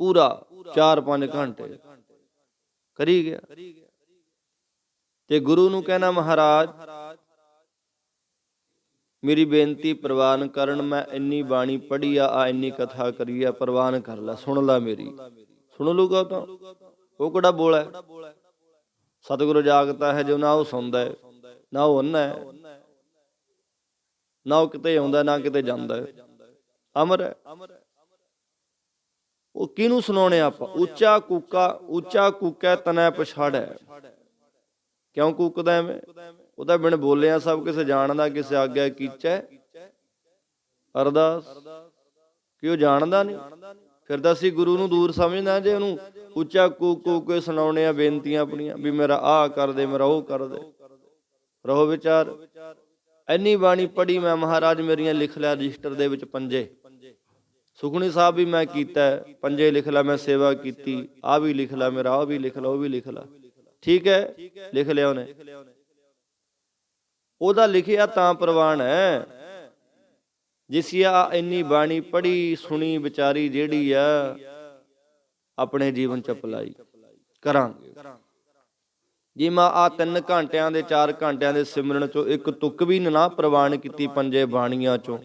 ਪੂਰਾ 4-5 ਘੰਟੇ ਕਰੀ ਗਿਆ। ਤੇ ਗੁਰੂ ਨੂੰ ਕਹਿਣਾ, ਮਹਾਰਾਜ ਮੇਰੀ ਬੇਨਤੀ ਪ੍ਰਵਾਨ ਕਰਨ, ਮੈਂ ਇੰਨੀ ਬਾਣੀ ਪੜ੍ਹੀ ਆ, ਇੰਨੀ ਕਥਾ ਕਰੀ ਆ, ਪ੍ਰਵਾਨ ਕਰ ਲੈ, ਸੁਣ ਲੈ ਮੇਰੀ। ਸੁਣ ਲੂਗਾ ਤਾਂ, ਉਹ ਕਿਹੜਾ ਬੋਲਾ? ਸਤਿਗੁਰੂ ਜਾਗਤਾ ਹੈ ਜੋ, ਨਾ ਉਹ ਸੁਣਦਾ ਹੈ, ਨਾ ਉਹ ਅੰਨਾ ਹੈ, ਨਾ ਉਹ ਕਿਤੇ ਆਉਂਦਾ, ਨਾ ਕਿਤੇ ਜਾਂਦਾ ਹੈ, ਅਮਰ ਹੈ। ਉਹ ਕਿਹਨੂੰ ਸੁਣਾਉਣੇ ਆਪਾਂ? ਉੱਚਾ ਕੂਕੈ ਤਨੈ ਪਛਾੜੈ। ਕਿਉਂ ਕੂਕਦਾ ਐਵੇਂ? ਉਹ ਤਾਂ ਬਿਨ ਬੋਲਿਆ ਸਭ ਕਿਸੇ ਜਾਣਦਾ, ਕਿਸੇ ਆਗਿਆ ਕੀਚੈ ਅਰਦਾਸ। ਕਿ ਉਹ ਜਾਣਦਾ ਨਹੀਂ, ਫਿਰ ਤਾਂ ਅਸੀਂ ਗੁਰੂ ਨੂੰ ਦੂਰ ਸਮਝਦਾ ਜੇ ਉਹਨੂੰ ਉੱਚਾ ਕੂਕ ਕੇ ਸੁਣਾਉਣੇ ਆ ਬੇਨਤੀਆਂ ਆਪਣੀਆਂ, ਵੀ ਮੇਰਾ ਆਹ ਕਰ ਦੇ, ਮੇਰਾ ਉਹ ਕਰ ਦੇ। ਰਹੋ ਵਿਚਾਰ। ਇੰਨੀ ਬਾਣੀ ਪੜ੍ਹੀ ਮੈਂ ਮਹਾਰਾਜ, ਮੇਰੀਆਂ ਲਿਖ ਲਿਆ ਰਜਿਸਟਰ ਦੇ ਵਿੱਚ ਪੰਜੇ। ਸੁਖਮਨੀ ਸਾਹਿਬ ਵੀ ਮੈਂ ਕੀਤਾ, ਪੰਜੇ ਲਿਖ ਲਾ, ਮੈਂ ਸੇਵਾ ਕੀਤੀ, ਆਹ ਵੀ ਲਿਖ ਲਾ ਮੇਰਾ, ਆਹ ਵੀ ਲਿਖ ਲਾ, ਉਹ ਵੀ ਲਿਖ ਲਾ। ਠੀਕ ਹੈ, ਲਿਖ ਲਿਆ ਉਹਨੇ। ਉਹਦਾ ਲਿਖਿਆ ਤਾਂ ਪ੍ਰਵਾਨ ਹੈ, ਜਿਸ ਆ ਇੰਨੀ ਬਾਣੀ ਪੜ੍ਹੀ ਸੁਣੀ ਵਿਚਾਰੀ ਜਿਹੜੀ ਆ, ਆਪਣੇ ਜੀਵਨ ਚ ਅਪਲਾਈ ਕਰਾਂਗੇ। ਜੇ ਮੈਂ ਆ 3 ਘੰਟਿਆਂ ਦੇ 4 ਘੰਟਿਆਂ ਦੇ ਸਿਮਰਨ ਚੋਂ ਇੱਕ ਤੁਕ ਵੀ ਨਾ ਪ੍ਰਵਾਨ ਕੀਤੀ ਪੰਜੇ ਬਾਣੀਆਂ ਚੋਂ,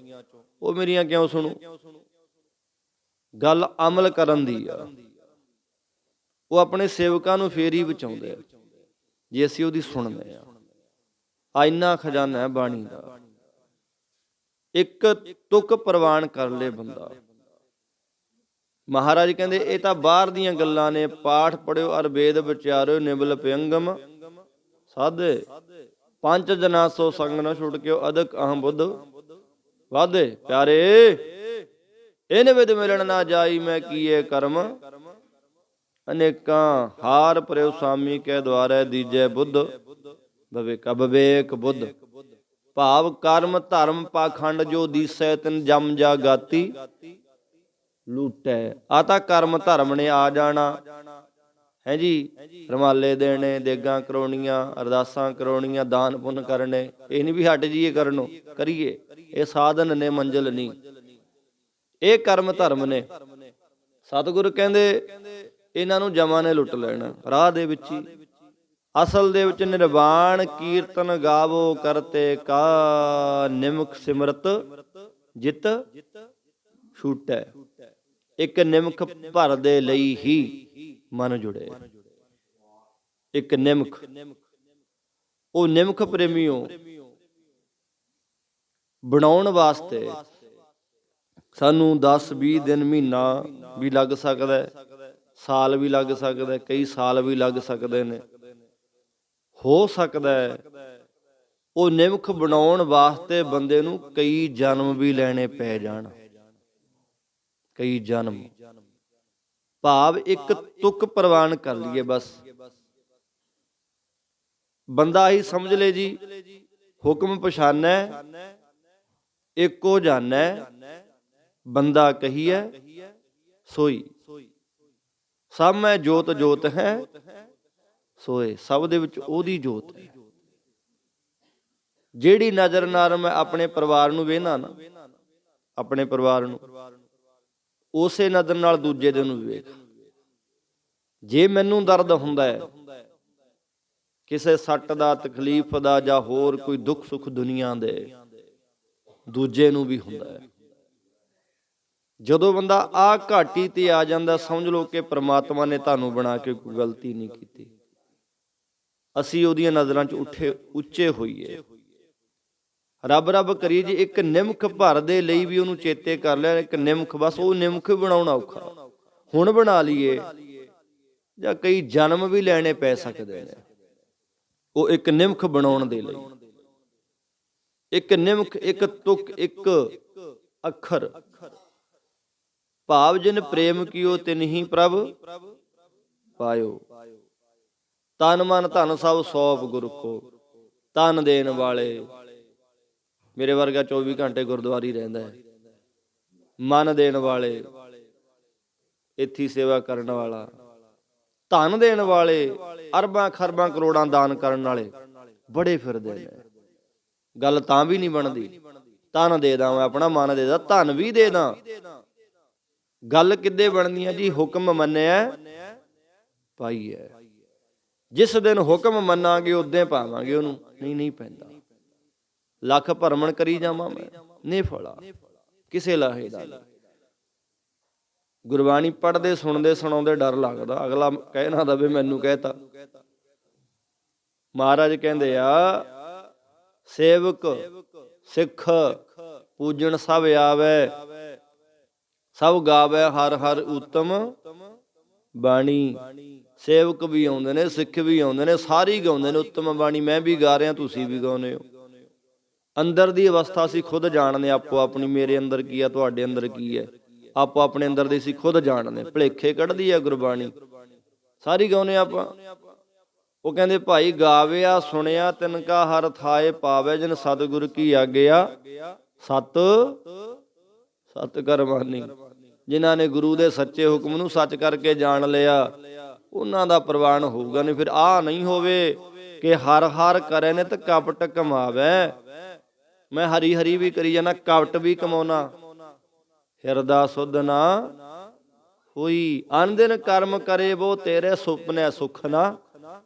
ਉਹ ਮੇਰੀਆਂ ਕਿਉਂ ਸੁਣੂ? ਗੱਲ ਅਮਲ ਕਰਨ ਦੀ ਆ। ਉਹ ਆਪਣੇ ਸੇਵਕਾਂ ਨੂੰ ਫੇਰ ਹੀ ਬਚਾਉਂਦੇ ਆ ਜੇ ਅਸੀਂ ਉਹਦੀ ਸੁਣਦੇ ਆ। ਇੰਨਾ ਖਜ਼ਾਨਾ ਹੈ ਬਾਣੀ ਦਾ। ਇੱਕ ਤੁਕ ਪ੍ਰਵਾਨ ਕਰ ਲੇ ਬੰਦਾ। ਮਹਾਰਾਜ ਕਹਿੰਦੇ ਇਹ ਤਾਂ ਬਾਹਰ ਦੀਆਂ ਗੱਲਾਂ ਨੇ, ਪਾਠ ਪੜਿਓ ਅਰ ਵੇਦ ਵਿਚਾਰਿਓ, ਨਿਬਲ ਪਿਅੰਗਮ ਸਾਧੇ, 5 ਜਨਾ ਸੋ ਸੰਗ ਨਾ ਛੁੱਟ ਕੇ, ਅਦਕ ਅਹੰ ਬੁੱਧ ਵਾਧੇ। ਪਿਆਰੇ ਇਹ ਵਿਦ ਮਿਲਣ ਨਾ ਜਾਈ, ਮੈਂ ਕੀਏ ਕਰਮ ਅਨੇਕਾਂ, ਹਾਰ ਪਰਿਓ ਸਾਮੀ ਕੈ ਦੁਆਰੈ, ਦੀਜੈ ਬੁੱਧ ਵਿਵੇਕ ਬੁੱਧ। ਭਾਵ ਕਰਮ ਧਰਮ ਪਾਖੰਡ ਜੋ ਦੀਸੈ, ਤਿਨ ਜਮ ਜਾ ਗਾਤੀ ਲੂਟੈ। ਆ ਤਾਂ ਕਰਮ ਧਰਮ ਨੇ ਆ ਜਾਣਾ ਹੈ ਜੀ, ਰਮਾਲੇ ਦੇਣੇ, ਦੇਗਾਂ ਕਰਾਉਣੀਆਂ, ਅਰਦਾਸਾਂ ਕਰਾਉਣੀਆਂ, ਦਾਨ ਪੁੰਨ ਕਰਨੇ। ਇਹ ਨਹੀਂ ਵੀ ਹਟ ਜੀਏ ਕਰਨੋਂ, ਕਰੀਏ। ਇਹ ਸਾਧਨ ਨੇ, ਮੰਜ਼ਿਲ ਨਹੀਂ। ਇਹ ਕਰਮ ਧਰਮ ਨੇ। ਸਤਿਗੁਰੂ ਕਹਿੰਦੇ ਇਹਨਾਂ ਨੂੰ ਜਮਾਂ ਨੇ ਲੁੱਟ ਲੈਣਾ ਰਾਹ ਦੇ ਵਿੱਚ ਹੀ। ਅਸਲ ਦੇ ਵਿੱਚ ਨਿਰਵਾਣ ਕੀਰਤਨ ਗਾਵੋ ਕਰਤੇ ਕਾ, ਨਿਮਕ ਸਿਮਰਤ ਜਿਤ ਛੂਟੈ। ਇੱਕ ਨਿਮਕ ਭਰ ਦੇ ਲਈ ਹੀ ਮਨ ਜੁੜੇ। ਇੱਕ ਨਿਮਖ। ਉਹ ਨਿਮਖ ਪ੍ਰੇਮੀਓ ਬਣਾਉਣ ਵਾਸਤੇ ਸਾਨੂੰ 10-20 ਦਿਨ, ਮਹੀਨਾ ਵੀ ਲੱਗ ਸਕਦਾ ਹੈ, ਸਾਲ ਵੀ ਲੱਗ ਸਕਦਾ, ਕਈ ਸਾਲ ਵੀ ਲੱਗ ਸਕਦੇ ਨੇ। ਹੋ ਸਕਦਾ ਹੈ ਉਹ ਨਿਮਖ ਬਣਾਉਣ ਵਾਸਤੇ ਬੰਦੇ ਨੂੰ ਕਈ ਜਨਮ ਵੀ ਲੈਣੇ ਪੈ ਜਾਣ, ਕਈ ਜਨਮ। ਭਾਵ ਇੱਕ ਤੁਕ ਪ੍ਰਵਾਨ ਕਰ ਲਈਏ ਬਸ। ਬੰਦਾ ਹੀ ਸਮਝ ਲੈ ਜੀ, ਹੁਕਮ ਪਛਾਨੈ ਏਕੋ ਜਾਣੈ, ਬੰਦਾ ਕਹੀਐ ਸੋਈ। ਸਭ ਮੈਂ ਜੋਤ ਜੋਤ ਹੈ ਸੋਏ। ਸਭ ਦੇ ਵਿੱਚ ਉਹਦੀ ਜੋਤ ਹੈ। ਜਿਹੜੀ ਨਜ਼ਰ ਨਾਲ ਮੈਂ ਆਪਣੇ ਪਰਿਵਾਰ ਨੂੰ ਵੇਖਦਾ ਨਾ, ਆਪਣੇ ਪਰਿਵਾਰ ਨੂੰ, ਉਸੇ ਨਜ਼ਰ ਨਾਲ ਦੂਜੇ ਦੇ ਨੂੰ ਵੇਖ। ਜੇ ਮੈਨੂੰ ਦਰਦ ਹੁੰਦਾ ਹੈ ਕਿਸੇ ਸੱਟ ਦਾ, ਤਕਲੀਫ ਦਾ, ਜਾਂ ਹੋਰ ਕੋਈ ਦੁੱਖ ਸੁੱਖ ਦੁਨੀਆ ਦੇ, ਦੂਜੇ ਨੂੰ ਵੀ ਹੁੰਦਾ ਹੈ। ਜਦੋਂ ਬੰਦਾ ਆਹ ਘਾਟੀ ਤੇ ਆ ਜਾਂਦਾ, ਸਮਝ ਲਓ ਕਿ ਪ੍ਰਮਾਤਮਾ ਨੇ ਤੁਹਾਨੂੰ ਬਣਾ ਕੇ ਕੋਈ ਗਲਤੀ ਨਹੀਂ ਕੀਤੀ। ਅਸੀਂ ਉਹਦੀਆਂ ਨਜ਼ਰਾਂ 'ਚ ਉੱਚੇ ਹੋਈਏ। ਰੱਬ ਰੱਬ ਕਰੀਏ ਜੀ। ਇੱਕ ਨਿਮਖ ਭਰ ਦੇ ਲਈ ਵੀ ਉਹਨੂੰ ਚੇਤੇ ਕਰ ਲਿਆ, ਇੱਕ ਨਿਮਖ, ਬਸ ਉਹ ਨਿਮਖ ਬਣਾਉਣਾ ਔਖਾ। ਹੁਣ ਬਣਾ ਲਈਏ ਜਾਂ ਕਈ ਜਨਮ ਵੀ ਲੈਣੇ ਪੈ ਸਕਦੇ ਨੇ ਉਹ ਇੱਕ ਨਿਮਖ ਬਣਾਉਣ ਦੇ ਲਈ। ਇੱਕ ਨਿਮਖ, ਇੱਕ ਤੁਕ, ਇੱਕ ਅੱਖਰ। ਭਾਵ ਜਿਨ ਪ੍ਰੇਮ ਕੀਓ ਤਿਨਹੀ ਪ੍ਰਭ ਪਾਇਓ। ਤਨ ਮਨ ਧਨ ਸਭ ਸੌਂਪ ਗੁਰ ਕੋ। ਤਨ ਦੇਣ ਵਾਲੇ, ਮੇਰੇ ਵਰਗਾ 24 ਘੰਟੇ ਗੁਰਦੁਆਰੇ ਹੀ ਰਹਿੰਦਾ ਹੈ। ਮਨ ਦੇਣ ਵਾਲੇ, ਇੱਥੇ ਸੇਵਾ ਕਰਨ ਵਾਲਾ। ਧਨ ਦੇਣ ਵਾਲੇ, ਅਰਬਾਂ ਖਰਬਾਂ ਕਰੋੜਾਂ ਦਾਨ ਕਰਨ ਵਾਲੇ ਬੜੇ ਫਿਰਦੇ ਨੇ। ਗੱਲ ਤਾਂ ਵੀ ਨਹੀਂ ਬਣਦੀ। ਧਨ ਦੇ ਦਾਂ ਮੈਂ ਆਪਣਾ, ਮਨ ਦੇ ਦਾਂ, ਧਨ ਵੀ ਦੇ ਦਾਂ। ਗੱਲ ਕਿੱਦੇ ਬਣਦੀ ਹੈ ਜੀ? ਹੁਕਮ ਮੰਨਿਆ ਪਾਈਐ। ਜਿਸ ਦਿਨ ਹੁਕਮ ਮੰਨਾਂਗੇ ਉਦੋਂ ਪਾਵਾਂਗੇ ਉਹਨੂੰ, ਨਹੀਂ ਪੈਂਦਾ। ਲੱਖ ਭਰਮਣ ਕਰੀ ਜਾਵਾਂ ਮੈਂ, ਨਹੀਂ ਫਲਾ ਕਿਸੇ ਲਾਹੇ ਦਾ। ਗੁਰਬਾਣੀ ਪੜ੍ਹਦੇ ਸੁਣਦੇ ਸੁਣਾਉਂਦੇ ਡਰ ਲੱਗਦਾ, ਅਗਲਾ ਕਹਿ ਨਾ ਦਵੇ ਮੈਨੂੰ ਕਹਿਤਾ। ਮਹਾਰਾਜ ਕਹਿੰਦੇ ਆ, ਸੇਵਕ ਸਿੱਖ ਪੂਜਣ ਸਭ ਆਵੈ, ਸਭ ਗਾਵੈ ਹਰ ਹਰ ਉਤਮ ਬਾਣੀ। ਸੇਵਕ ਵੀ ਆਉਂਦੇ ਨੇ, ਸਿੱਖ ਵੀ ਆਉਂਦੇ ਨੇ, ਸਾਰੇ ਗਾਉਂਦੇ ਨੇ ਉਤਮ ਬਾਣੀ। ਮੈਂ ਵੀ ਗਾ ਰਿਹਾ, ਤੁਸੀਂ ਵੀ ਗਾਉਂਦੇ ਹੋ। ਅੰਦਰ ਦੀ ਅਵਸਥਾ ਅਸੀਂ ਖੁਦ ਜਾਣਦੇ, ਆਪੋ ਆਪਣੀ। ਮੇਰੇ ਅੰਦਰ ਕੀ ਹੈ, ਤੁਹਾਡੇ ਅੰਦਰ ਕੀ ਹੈ, ਆਪੋ ਆਪਣੇ ਅੰਦਰ ਦੀ ਅਸੀਂ ਖੁਦ ਜਾਣਦੇ। ਭੁਲੇਖੇ ਕੱਢਦੀ ਹੈ ਗੁਰਬਾਣੀ, ਸਾਰੀ ਗਾਉਂਦੇ ਆਪਾਂ। ਉਹ ਕਹਿੰਦੇ ਭਾਈ ਗਾਵਿਆ ਸੁਣਿਆ ਤਿਨ ਕਾ ਹਰ ਥਾਏ ਪਾਵੇ, ਜਿਨ ਸਤਿਗੁਰ ਕੀ ਆਗਿਆ ਸਤ ਕਰਮਾਨੀ। ਜਿਨ੍ਹਾਂ ਨੇ ਗੁਰੂ ਦੇ ਸੱਚੇ ਹੁਕਮ ਨੂੰ ਸੱਚ ਕਰਕੇ ਜਾਣ ਲਿਆ, ਉਹਨਾਂ ਦਾ ਪ੍ਰਵਾਨ ਹੋਊਗਾ। ਨਹੀਂ ਫਿਰ ਆਹ ਨਹੀਂ ਹੋਵੇ ਕਿ ਹਰ ਹਰ ਕਰੇ ਨਿਤ ਕਪਟ ਕਮਾਵੇ। ਮੈਂ ਹਰੀ ਹਰੀ ਵੀ ਕਰੀ ਜਾਣਾ, ਕਪਟ ਵੀ ਕਮਾਉਣਾ। ਹਿਰਦਾ ਸੁਧ ਨਾ ਹੋਈ, ਅਨ ਦਿਨ ਕਰਮ ਕਰੇ ਵੋ ਤੇਰੇ, ਸੁਪਨੇ ਸੁਖ ਨਾ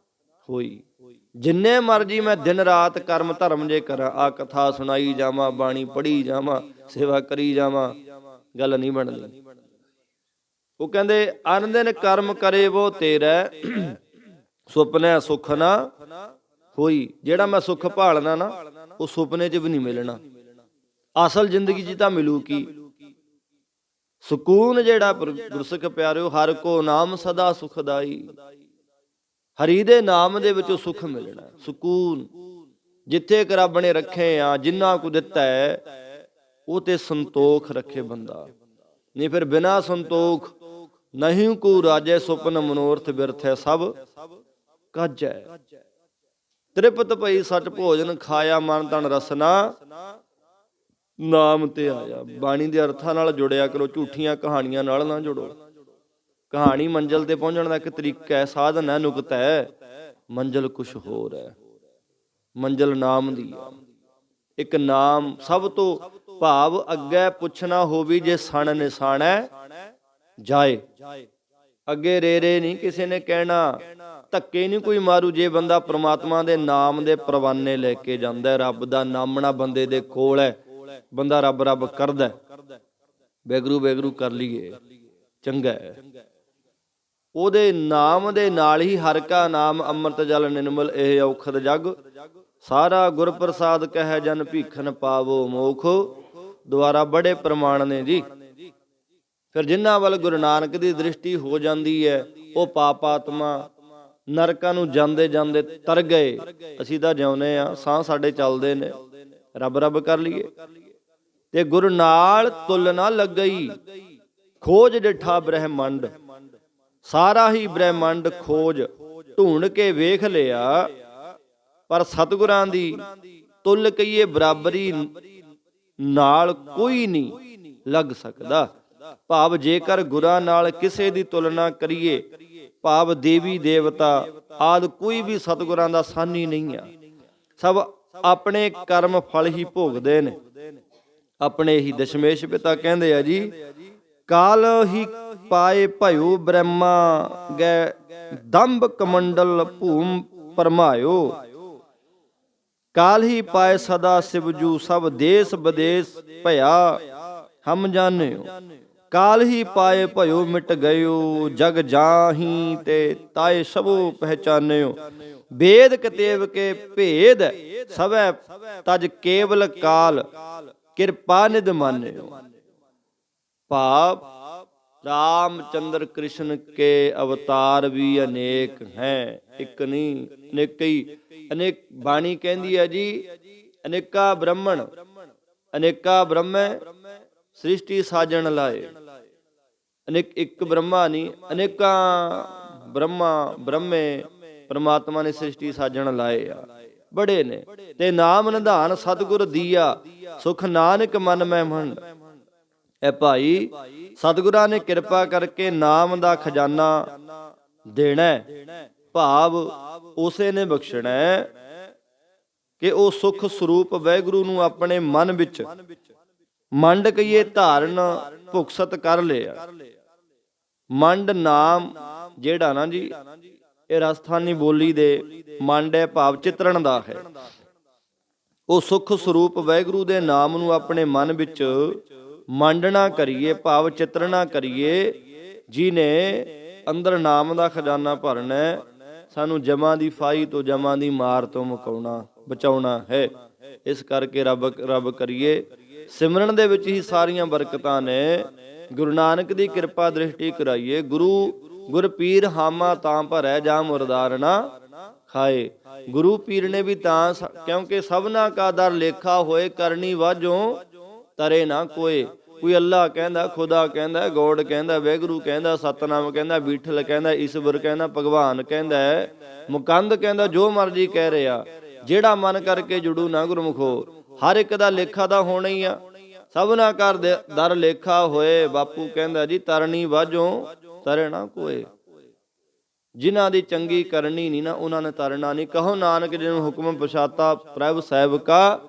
ਹੋਈ। ਜਿੰਨੇ ਮਰਜੀ ਮੈਂ ਦਿਨ ਰਾਤ ਕਰਮ ਧਰਮ ਜੇ ਕਰਾਂ, ਆ ਕਥਾ ਸੁਣਾਈ ਜਾਵਾਂ, ਬਾਣੀ ਪੜ੍ਹੀ ਜਾਵਾਂ, ਸੇਵਾ ਕਰੀ ਜਾਵਾਂ, ਗੱਲ ਨਹੀਂ ਬਣਦੀ। ਉਹ ਕਹਿੰਦੇ ਅਨ ਦਿਨ ਕਰਮ ਕਰੇ ਵੋ ਤੇਰੇ, ਸੁਪਨੇ ਸੁਖ ਨਾ ਹੋਈ। ਜਿਹੜਾ ਮੈਂ ਸੁੱਖ ਭਾਲਣਾ ਨਾ, ਉਹ ਸੁਪਨੇ 'ਚ ਵੀ ਨਹੀਂ ਮਿਲਣਾ। ਅਸਲ ਜ਼ਿੰਦਗੀ 'ਚ ਤਾਂ ਮਿਲੂ ਕੀ? ਸਕੂਨ ਜਿਹੜਾ ਗੁਰਸਿੱਖ ਪਿਆਰਿਓ, ਹਰ ਕੋ ਨਾਮ ਸਦਾ ਸੁਖਦਾਈ। ਹਰੀ ਦੇ ਨਾਮ ਦੇ ਵਿੱਚੋਂ ਸੁੱਖ ਮਿਲਣਾ, ਸਕੂਨ। ਜਿੱਥੇ ਕਿ ਰੱਬ ਨੇ ਰੱਖੇ ਆ, ਜਿੰਨਾ ਕੁ ਦਿੱਤਾ ਹੈ, ਉਹ ਤੇ ਸੰਤੋਖ ਰੱਖੇ ਬੰਦਾ। ਨਹੀਂ ਫਿਰ ਬਿਨਾਂ ਸੰਤੋਖ ਨਹੀਂ ਕੋ ਰਾਜੇ, ਸੁਪਨ ਮਨੋਰਥ ਬਿਰਥੈ ਸਭ ਕਾਜੈ। ਤ੍ਰਿਪਤ ਭਈ ਸਚ ਭੋਜਨ ਖਾਇਆ, ਮਨ ਤਨ ਰਸਨਾ ਨਾਮ ਤੇ ਆਇਆ। ਬਾਣੀ ਦੇ ਅਰਥਾਂ ਨਾਲ ਜੁੜਿਆ ਕਰੋ, ਝੂਠੀਆਂ ਕਹਾਣੀਆਂ ਨਾਲ ਨਾ ਜੁੜੋ। ਕਹਾਣੀ ਮੰਜ਼ਿਲ ਤੇ ਪਹੁੰਚਣ ਦਾ ਇੱਕ ਤਰੀਕਾ ਹੈ, ਸਾਧਨ ਹੈ, ਨੁਕਤਾ ਹੈ। ਮੰਜ਼ਿਲ ਕੁਛ ਹੋਰ ਹੈ। ਮੰਜ਼ਿਲ ਨਾਮ ਦੀ ਹੈ। ਇੱਕ ਨਾਮ ਸਭ ਤੋਂ ਭਾਵ ਅੱਗੇ ਪੁੱਛਣਾ ਹੋਵੇ, ਜੇ ਸਣ ਨਿਸ਼ਾਨੈ ਜਾਏ। ਅੱਗੇ ਰੇ ਨਹੀਂ ਕਿਸੇ ਨੇ ਕਹਿਣਾ, ਧੱਕੇ ਨਹੀਂ ਕੋਈ ਮਾਰੂ। ਜੇ ਬੰਦਾ ਪ੍ਰਮਾਤਮਾ ਦੇ ਨਾਮ ਦੇ ਪਰਵਾਨੇ ਲੈ ਕੇ ਜਾਂਦਾ, ਰੱਬ ਦਾ ਨਾਮਣਾ ਬੰਦੇ ਦੇ ਕੋਲ ਹੈ, ਬੰਦਾ ਰੱਬ ਰੱਬ ਕਰਦਾ, ਵੈਗਰੂ ਵੈਗਰੂ ਕਰ ਲਈਏ, ਚੰਗਾ ਹੈ। ਉਹਦੇ ਨਾਮ ਦੇ ਨਾਲ ਹੀ ਹਰਿ ਕਾ ਨਾਮ ਅੰਮ੍ਰਿਤ ਜਲ ਨਿਰਮਲ ਇਹ ਔਖਦ ਜਗ, ਸਾਰਾ ਗੁਰ ਪ੍ਰਸਾਦ ਕਹਿ ਜਨ ਭੀਖਨ ਪਾਵੋ ਮੋਖ। ਦੁਆਰਾ ਬੜੇ ਪ੍ਰਮਾਣ ਨੇ ਜੀ। ਫਿਰ ਜਿਨ੍ਹਾਂ ਵੱਲ ਗੁਰੂ ਨਾਨਕ ਦੀ ਦ੍ਰਿਸ਼ਟੀ ਹੋ ਜਾਂਦੀ ਹੈ ਉਹ ਪਾਪ ਆਤਮਾ ਨਰਕਾਂ ਨੂੰ ਜਾਂਦੇ ਜਾਂਦੇ ਤਰ ਗਏ। ਅਸੀਂ ਤਾਂ ਜਿਉਂਦੇ ਆ, ਸਾਹ ਸਾਡੇ ਚੱਲਦੇ ਨੇ, ਰੱਬ ਰੱਬ ਕਰ ਲਈਏ ਤੇ ਗੁਰੂ ਨਾਲ ਤੁਲ ਨਾ ਲੱਗਈ। ਖੋਜ ਡਿਠਾ ਬ੍ਰਹਿਮੰਡ, ਸਾਰਾ ਹੀ ਬ੍ਰਹਿਮੰਡ ਖੋਜ ਢੂੰਡ ਕੇ ਵੇਖ ਲਿਆ, ਪਰ ਸਤਿਗੁਰਾਂ ਦੀ ਤੁਲ ਕਹੀਏ ਬਰਾਬਰੀ ਨਾਲ ਕੋਈ ਨਹੀਂ ਲੱਗ ਸਕਦਾ। ਭਾਵ ਜੇਕਰ ਗੁਰਾਂ ਨਾਲ ਕਿਸੇ ਦੀ ਤੁਲਨਾ ਕਰੀਏ, ਭਾਵ ਦੇਵੀ ਦੇਵਤਾ ਆਦਿ ਕੋਈ ਵੀ ਸਤਿਗੁਰਾਂ ਦਾ ਸਾਨੀ ਨਹੀਂ ਆ। ਸਭ ਆਪਣੇ ਕਰਮ ਫਲ ਹੀ ਭੋਗਦੇ ਨੇ, ਆਪਣੇ ਹੀ। ਦਸ਼ਮੇਸ਼ ਪਿਤਾ ਕਹਿੰਦੇ ਆ ਜੀ, ਕਾਲ ਹੀ ਪਾਏ ਭਇਓ ਬ੍ਰਹਮਾ ਗੈ ਦੰਭ ਕਮੰਡਲ ਭੂਮ ਪਰਮਾਇਓ। ਕਾਲ ਹੀ ਪਾਏ ਸਦਾ ਸਿਵਜੂ ਸਭ ਦੇਸ ਵਿਦੇਸ ਭਇਆ ਹਮ ਜਾਣਿਓ। ਕਾਲ ਹੀ ਪਾਏ ਭਇਓ ਮਿਟ ਗਇਓ ਜਗ ਜਾਹੀ ਤੇ ਤਾਏ ਸਭੋ ਪਹਿਚਾਨਿਓ। ਵੇਦ ਕਤੇਵ ਕੇ ਭੇਦ ਸਭੈ ਤਜ ਕੇਵਲ ਕਾਲ ਕਿਰਪਾ ਨਿਧ ਮਾਨਿਓ। ਭਾਵ ਰਾਮਚੰਦਰ ਕ੍ਰਿਸ਼ਨ ਕੇ ਅਵਤਾਰ ਵੀ ਅਨੇਕ ਹੈ, ਇੱਕ ਨਹੀਂ ਅਨੇਕਈ। ਅਨੇਕ ਬਾਣੀ ਕਹਿੰਦੀ ਹੈ ਜੀ, ਅਨੇਕਾ ਬ੍ਰਹਮਣ ਅਨੇਕਾ ਬ੍ਰਹਮੈ ਸ੍ਰਿਸ਼ਟੀ ਸਾਜਣ ਲਾਏ। ਅਨੇਕ ਇੱਕ ਬ੍ਰਹਮਾ ਨਹੀਂ, ਅਨੇਕਾਂ ਬ੍ਰਹਮਾ ਬ੍ਰਹਮੇ ਪਰਮਾਤਮਾ ਨੇ ਸ੍ਰਿਸ਼ਟੀ ਸਾਜਣ ਲਾਏ ਆ, ਬੜੇ ਨੇ। ਤੇ ਨਾਮ ਨਿਧਾਨ ਸਤਿਗੁਰ ਦੀਆ ਸੁਖ ਨਾਨਕ ਮਨ ਮੈਂ ਮੰਡ। ਇਹ ਭਾਈ ਸਤਿਗੁਰਾਂ ਨੇ ਕਿਰਪਾ ਕਰਕੇ ਨਾਮ ਦਾ ਖਜ਼ਾਨਾ ਦੇਣਾ, ਭਾਵ ਉਸੇ ਨੇ ਬਖਸ਼ਣਾ ਕਿ ਉਹ ਸੁਖ ਸਰੂਪ ਵਾਹਿਗੁਰੂ ਨੂੰ ਆਪਣੇ ਮਨ ਵਿੱਚ ਮੰਡ ਕਹੀਏ ਧਾਰਨ ਭੁਕਸਤ ਕਰ ਲਿਆ। ਮੰਡ ਨਾਮ ਜਿਹੜਾ ਨਾ ਜੀ, ਇਹ ਰਾਜਸਥਾਨੀ ਬੋਲੀ ਦੇ ਮੰਡ ਹੈ, ਭਾਵ ਚਿਤਰਣ ਦਾ ਹੈ। ਉਹ ਸੁਖ ਸਰੂਪ ਵਾਹਿਗੁਰੂ ਦੇ ਨਾਮ ਨੂੰ ਆਪਣੇ ਮਨ ਵਿੱਚ ਮੰਡਣਾ ਕਰੀਏ, ਭਾਵ ਚਿਤਰਣਾ ਕਰੀਏ। ਜਿਹਨੇ ਅੰਦਰ ਨਾਮ ਦਾ ਖਜ਼ਾਨਾ ਭਰਨਾ, ਸਾਨੂੰ ਜਮਾਂ ਦੀ ਫਾਈ ਤੋਂ ਜਮਾਂ ਦੀ ਮਾਰ ਤੋਂ ਮੁਕਾਉਣਾ ਬਚਾਉਣਾ ਹੈ। ਇਸ ਕਰਕੇ ਰੱਬ ਕਰੀਏ ਸਿਮਰਨ ਦੇ ਵਿੱਚ ਹੀ ਸਾਰੀਆਂ ਬਰਕਤਾਂ ਨੇ। ਗੁਰੂ ਨਾਨਕ ਦੀ ਕਿਰਪਾ ਦ੍ਰਿਸ਼ਟੀ ਕਰਾਈਏ। ਗੁਰ ਪੀਰ ਹਾਮਾ ਤਾਂ ਭਰੈ ਜਾ ਮੁਰਦਾਰ ਨਾ ਖਾਏ। ਗੁਰੂ ਪੀਰ ਨੇ ਵੀ ਤਾਂ, ਕਿਉਂਕਿ ਸਭਨਾ ਕਾ ਦਰ ਲੇਖਾ ਹੋਏ ਕਰਨੀ ਵਾਜੋਂ ਤਰੇ ਨਾ ਕੋਏ। ਕੋਈ ਅੱਲਾ ਕਹਿੰਦਾ, ਖੁਦਾ ਕਹਿੰਦਾ, ਗੋਡ ਕਹਿੰਦਾ, ਵਾਹਿਗੁਰੂ ਕਹਿੰਦਾ, ਸਤਨਾਮ ਕਹਿੰਦਾ, ਬੀਠਲ ਕਹਿੰਦਾ, ਈਸ਼ਵਰ ਕਹਿੰਦਾ, ਭਗਵਾਨ ਕਹਿੰਦਾ, ਮੁਕੰਦ ਕਹਿੰਦਾ, ਜੋ ਮਰਜੀ ਕਹਿ ਰਿਹਾ। ਜਿਹੜਾ ਮਨ ਕਰਕੇ ਜੁੜੂ ਨਾ ਗੁਰਮੁਖੋ, ਹਰ ਇੱਕ ਦਾ ਲੇਖਾ ਤਾਂ ਹੋਣਾ ਹੀ ਆ। ਸਭਨਾ ਕਰ ਦਰ ਲੇਖਾ ਹੋਏ। ਬਾਪੂ ਕਹਿੰਦਾ ਜੀ, ਤਰਨੀ ਵਾਜੋਂ ਤਰੇ ਨਾ ਕੋਏ। ਜਿਨ੍ਹਾਂ ਦੀ ਚੰਗੀ ਕਰਨੀ ਨਹੀਂ ਨਾ, ਉਹਨਾਂ ਨੇ ਤਰਨਾ ਨਹੀਂ। ਕਹੋ ਨਾਨਕ ਜਿਹਨੂੰ ਹੁਕਮ ਪਛਾਤਾ ਪ੍ਰਭ ਸਾਹਿਬ ਕਾ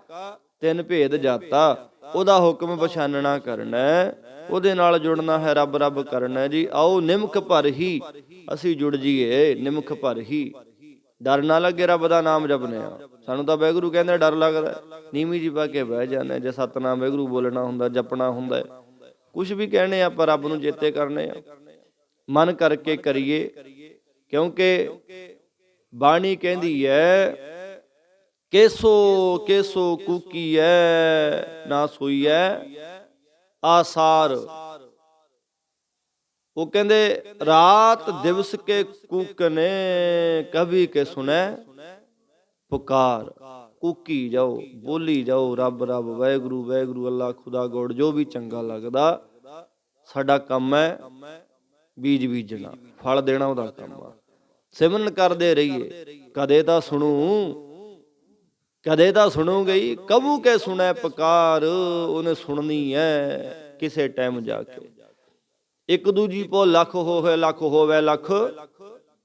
ਤਿੰਨ ਭੇਦ ਜਾਤਾ। ਉਹਦਾ ਹੁਕਮ ਪਛਾਨਣਾ ਕਰਨਾ, ਉਹਦੇ ਨਾਲ ਜੁੜਨਾ ਹੈ, ਰੱਬ ਰੱਬ ਕਰਨਾ ਜੀ। ਆਓ ਨਿਮਖ ਭਰ ਹੀ ਅਸੀਂ ਜੁੜ ਜੀਏ, ਨਿਮਖ ਭਰ ਹੀ। ਡਰ ਨਾ ਲੱਗੇ, ਰੱਬ ਦਾ ਨਾਮ ਜਪਨੇ ਆ। ਸਾਨੂੰ ਤਾਂ ਵਾਹਿਗੁਰੂ ਕਹਿੰਦੇ ਡਰ ਲੱਗਦਾ, ਨੀਵੀਂ ਜੀ ਪਾ ਕੇ ਬਹਿ ਜਾਂਦੇ। ਜੇ ਸਤਨਾਮ ਵਾਹਿਗੁਰੂ ਬੋਲਣਾ ਹੁੰਦਾ, ਜਪਣਾ ਹੁੰਦਾ, ਕੁਛ ਵੀ ਕਹਿਣੇ ਆਪਾਂ ਰੱਬ ਨੂੰ ਚੇਤੇ ਕਰਨੇ ਆ। ਮਨ ਕਰਕੇ ਕਰੀਏ, ਕਿਉਂਕਿ ਬਾਣੀ ਕਹਿੰਦੀ ਹੈ, ਕੇਸੋ ਕੇਸੋ ਕੂਕੀਐ ਨਾ ਸੋਈਐ ਆਸਾਰ। ਉਹ ਕਹਿੰਦੇ ਰਾਤ ਦਿਵਸ ਕੇ ਕੂਕਨੇ ਕਵੀ ਕੇ ਸੁਣੈ ਪੁਕਾਰ। ਕੂਕੀ ਜਾਓ, ਬੋਲੀ ਜਾਓ, ਰੱਬ ਰੱਬ, ਵਾਹਿਗੁਰੂ ਵਾਹਿਗੁਰੂ, ਅੱਲਾ ਖੁਦਾ ਗੋਡ, ਜੋ ਵੀ ਚੰਗਾ ਲੱਗਦਾ। ਸਾਡਾ ਕੰਮ ਹੈ ਬੀਜ ਬੀਜਣਾ, ਫਲ ਦੇਣਾ ਉਹਦਾ ਕੰਮ ਆ। ਸਿਮਰਨ ਕਰਦੇ ਰਹੀਏ। ਕਦੇ ਤਾਂ ਸੁਣੂ ਗਈ ਕਬੂ ਕੇ ਸੁਣੈ ਪੁਕਾਰ। ਉਹਨੇ ਸੁਣਨੀ ਹੈ ਕਿਸੇ ਟਾਈਮ ਜਾ ਕੇ। ਇੱਕ ਦੂਜੀ ਪੋ ਲੱਖ ਹੋਵੇ, ਲੱਖ ਹੋਵੇ ਲੱਖ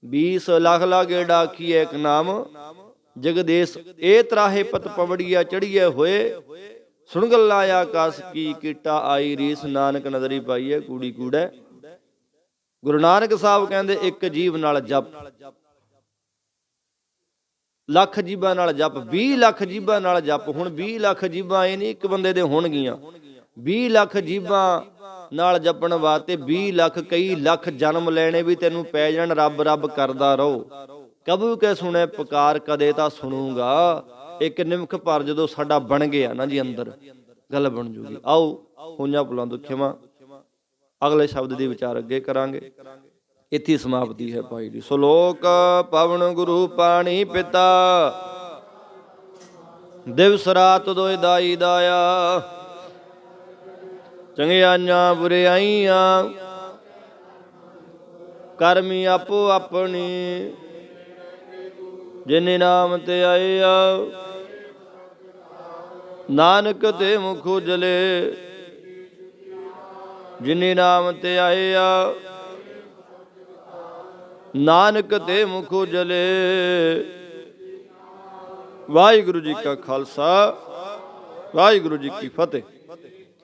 20 ਲੱਖ ਲਾਗੇ ਡਾਕੀਏ ਇੱਕ ਨਾਮ ਜਗਦੇਸ਼। ਇਹ ਤਰਾਹੇ ਪਤ ਪਵੜੀਆ ਚੜੀਏ ਹੋਏ। ਸੁਣ ਗੱਲਾਂ ਆਕਾਸ ਕੀ ਕੀਟਾ ਆਈ ਰੀਸ। ਨਾਨਕ ਨਦਰੀ ਪਾਈਏ ਕੂੜੀ ਕੂੜੈ। ਗੁਰੂ ਨਾਨਕ ਸਾਹਿਬ ਕਹਿੰਦੇ ਇੱਕ ਜੀਵ ਨਾਲ ਜਪ, ਲੱਖ ਜੀਬਾਂ ਨਾਲ ਜਪ, 20 ਲੱਖ ਜੀਬਾਂ ਨਾਲ ਜਪ। ਹੁਣ 20 ਲੱਖ ਜੀਬਾਂ ਇਹ ਨਹੀਂ ਇੱਕ ਬੰਦੇ ਦੇ ਹੋਣਗੀਆਂ, 20 ਲੱਖ ਜੀਬਾਂ ਨਾਲ ਜਪਣ ਵਾਸਤੇ 20 ਲੱਖ ਕਈ ਲੱਖ ਜਨਮ ਲੈਣੇ ਵੀ ਤੈਨੂੰ ਪੈ ਜਾਣ, ਰੱਬ ਰੱਬ ਕਰਦਾ ਰਹੋ। ਕਬੂ ਕੇ ਸੁਣੇ ਪੁਕਾਰ, ਕਦੇ ਤਾਂ ਸੁਣੂਗਾ। ਇੱਕ ਨਿਮਖ ਪਰ ਜਦੋਂ ਸਾਡਾ ਬਣ ਗਿਆ ਨਾ ਜੀ ਅੰਦਰ, ਗੱਲ ਬਣ ਜੂਗੀ। ਆਓ ਹੋਈਆਂ ਭੁੱਲਾਂ ਤੋਂ ਖਿਮਾ। ਅਗਲੇ ਸ਼ਬਦ ਦੀ ਵਿਚਾਰ ਅੱਗੇ ਕਰਾਂਗੇ। ਇੱਥੇ ਸਮਾਪਤੀ ਹੈ ਭਾਈ ਜੀ। ਸ਼ਲੋਕ ਪਵਨ ਗੁਰੂ ਪਾਣੀ ਪਿਤਾ, ਦਿਵਸ ਰਾਤ ਦੋਇ ਦਾਈ ਦਾਇਆ। ਚੰਗਿਆਈਆਂ ਬੁਰਿਆਈਆਂ ਕਰਮੀ ਆਪੋ ਆਪਣੀ, ਜਿਨੇ ਨਾਮ ਤੇ ਆਇਆ ਨਾਨਕ ਤੇ ਮੁਖ ਉਜਲੇ। ਜਿਨੇ ਨਾਮ ਤੇ ਆਇਆ ਨਾਨਕ ਤੇ ਮੁਖ ਉਜਲੇ। ਵਾਹਿਗੁਰੂ ਜੀ ਕਾ ਖਾਲਸਾ, ਵਾਹਿਗੁਰੂ ਜੀ ਕੀ ਫਤਿਹ।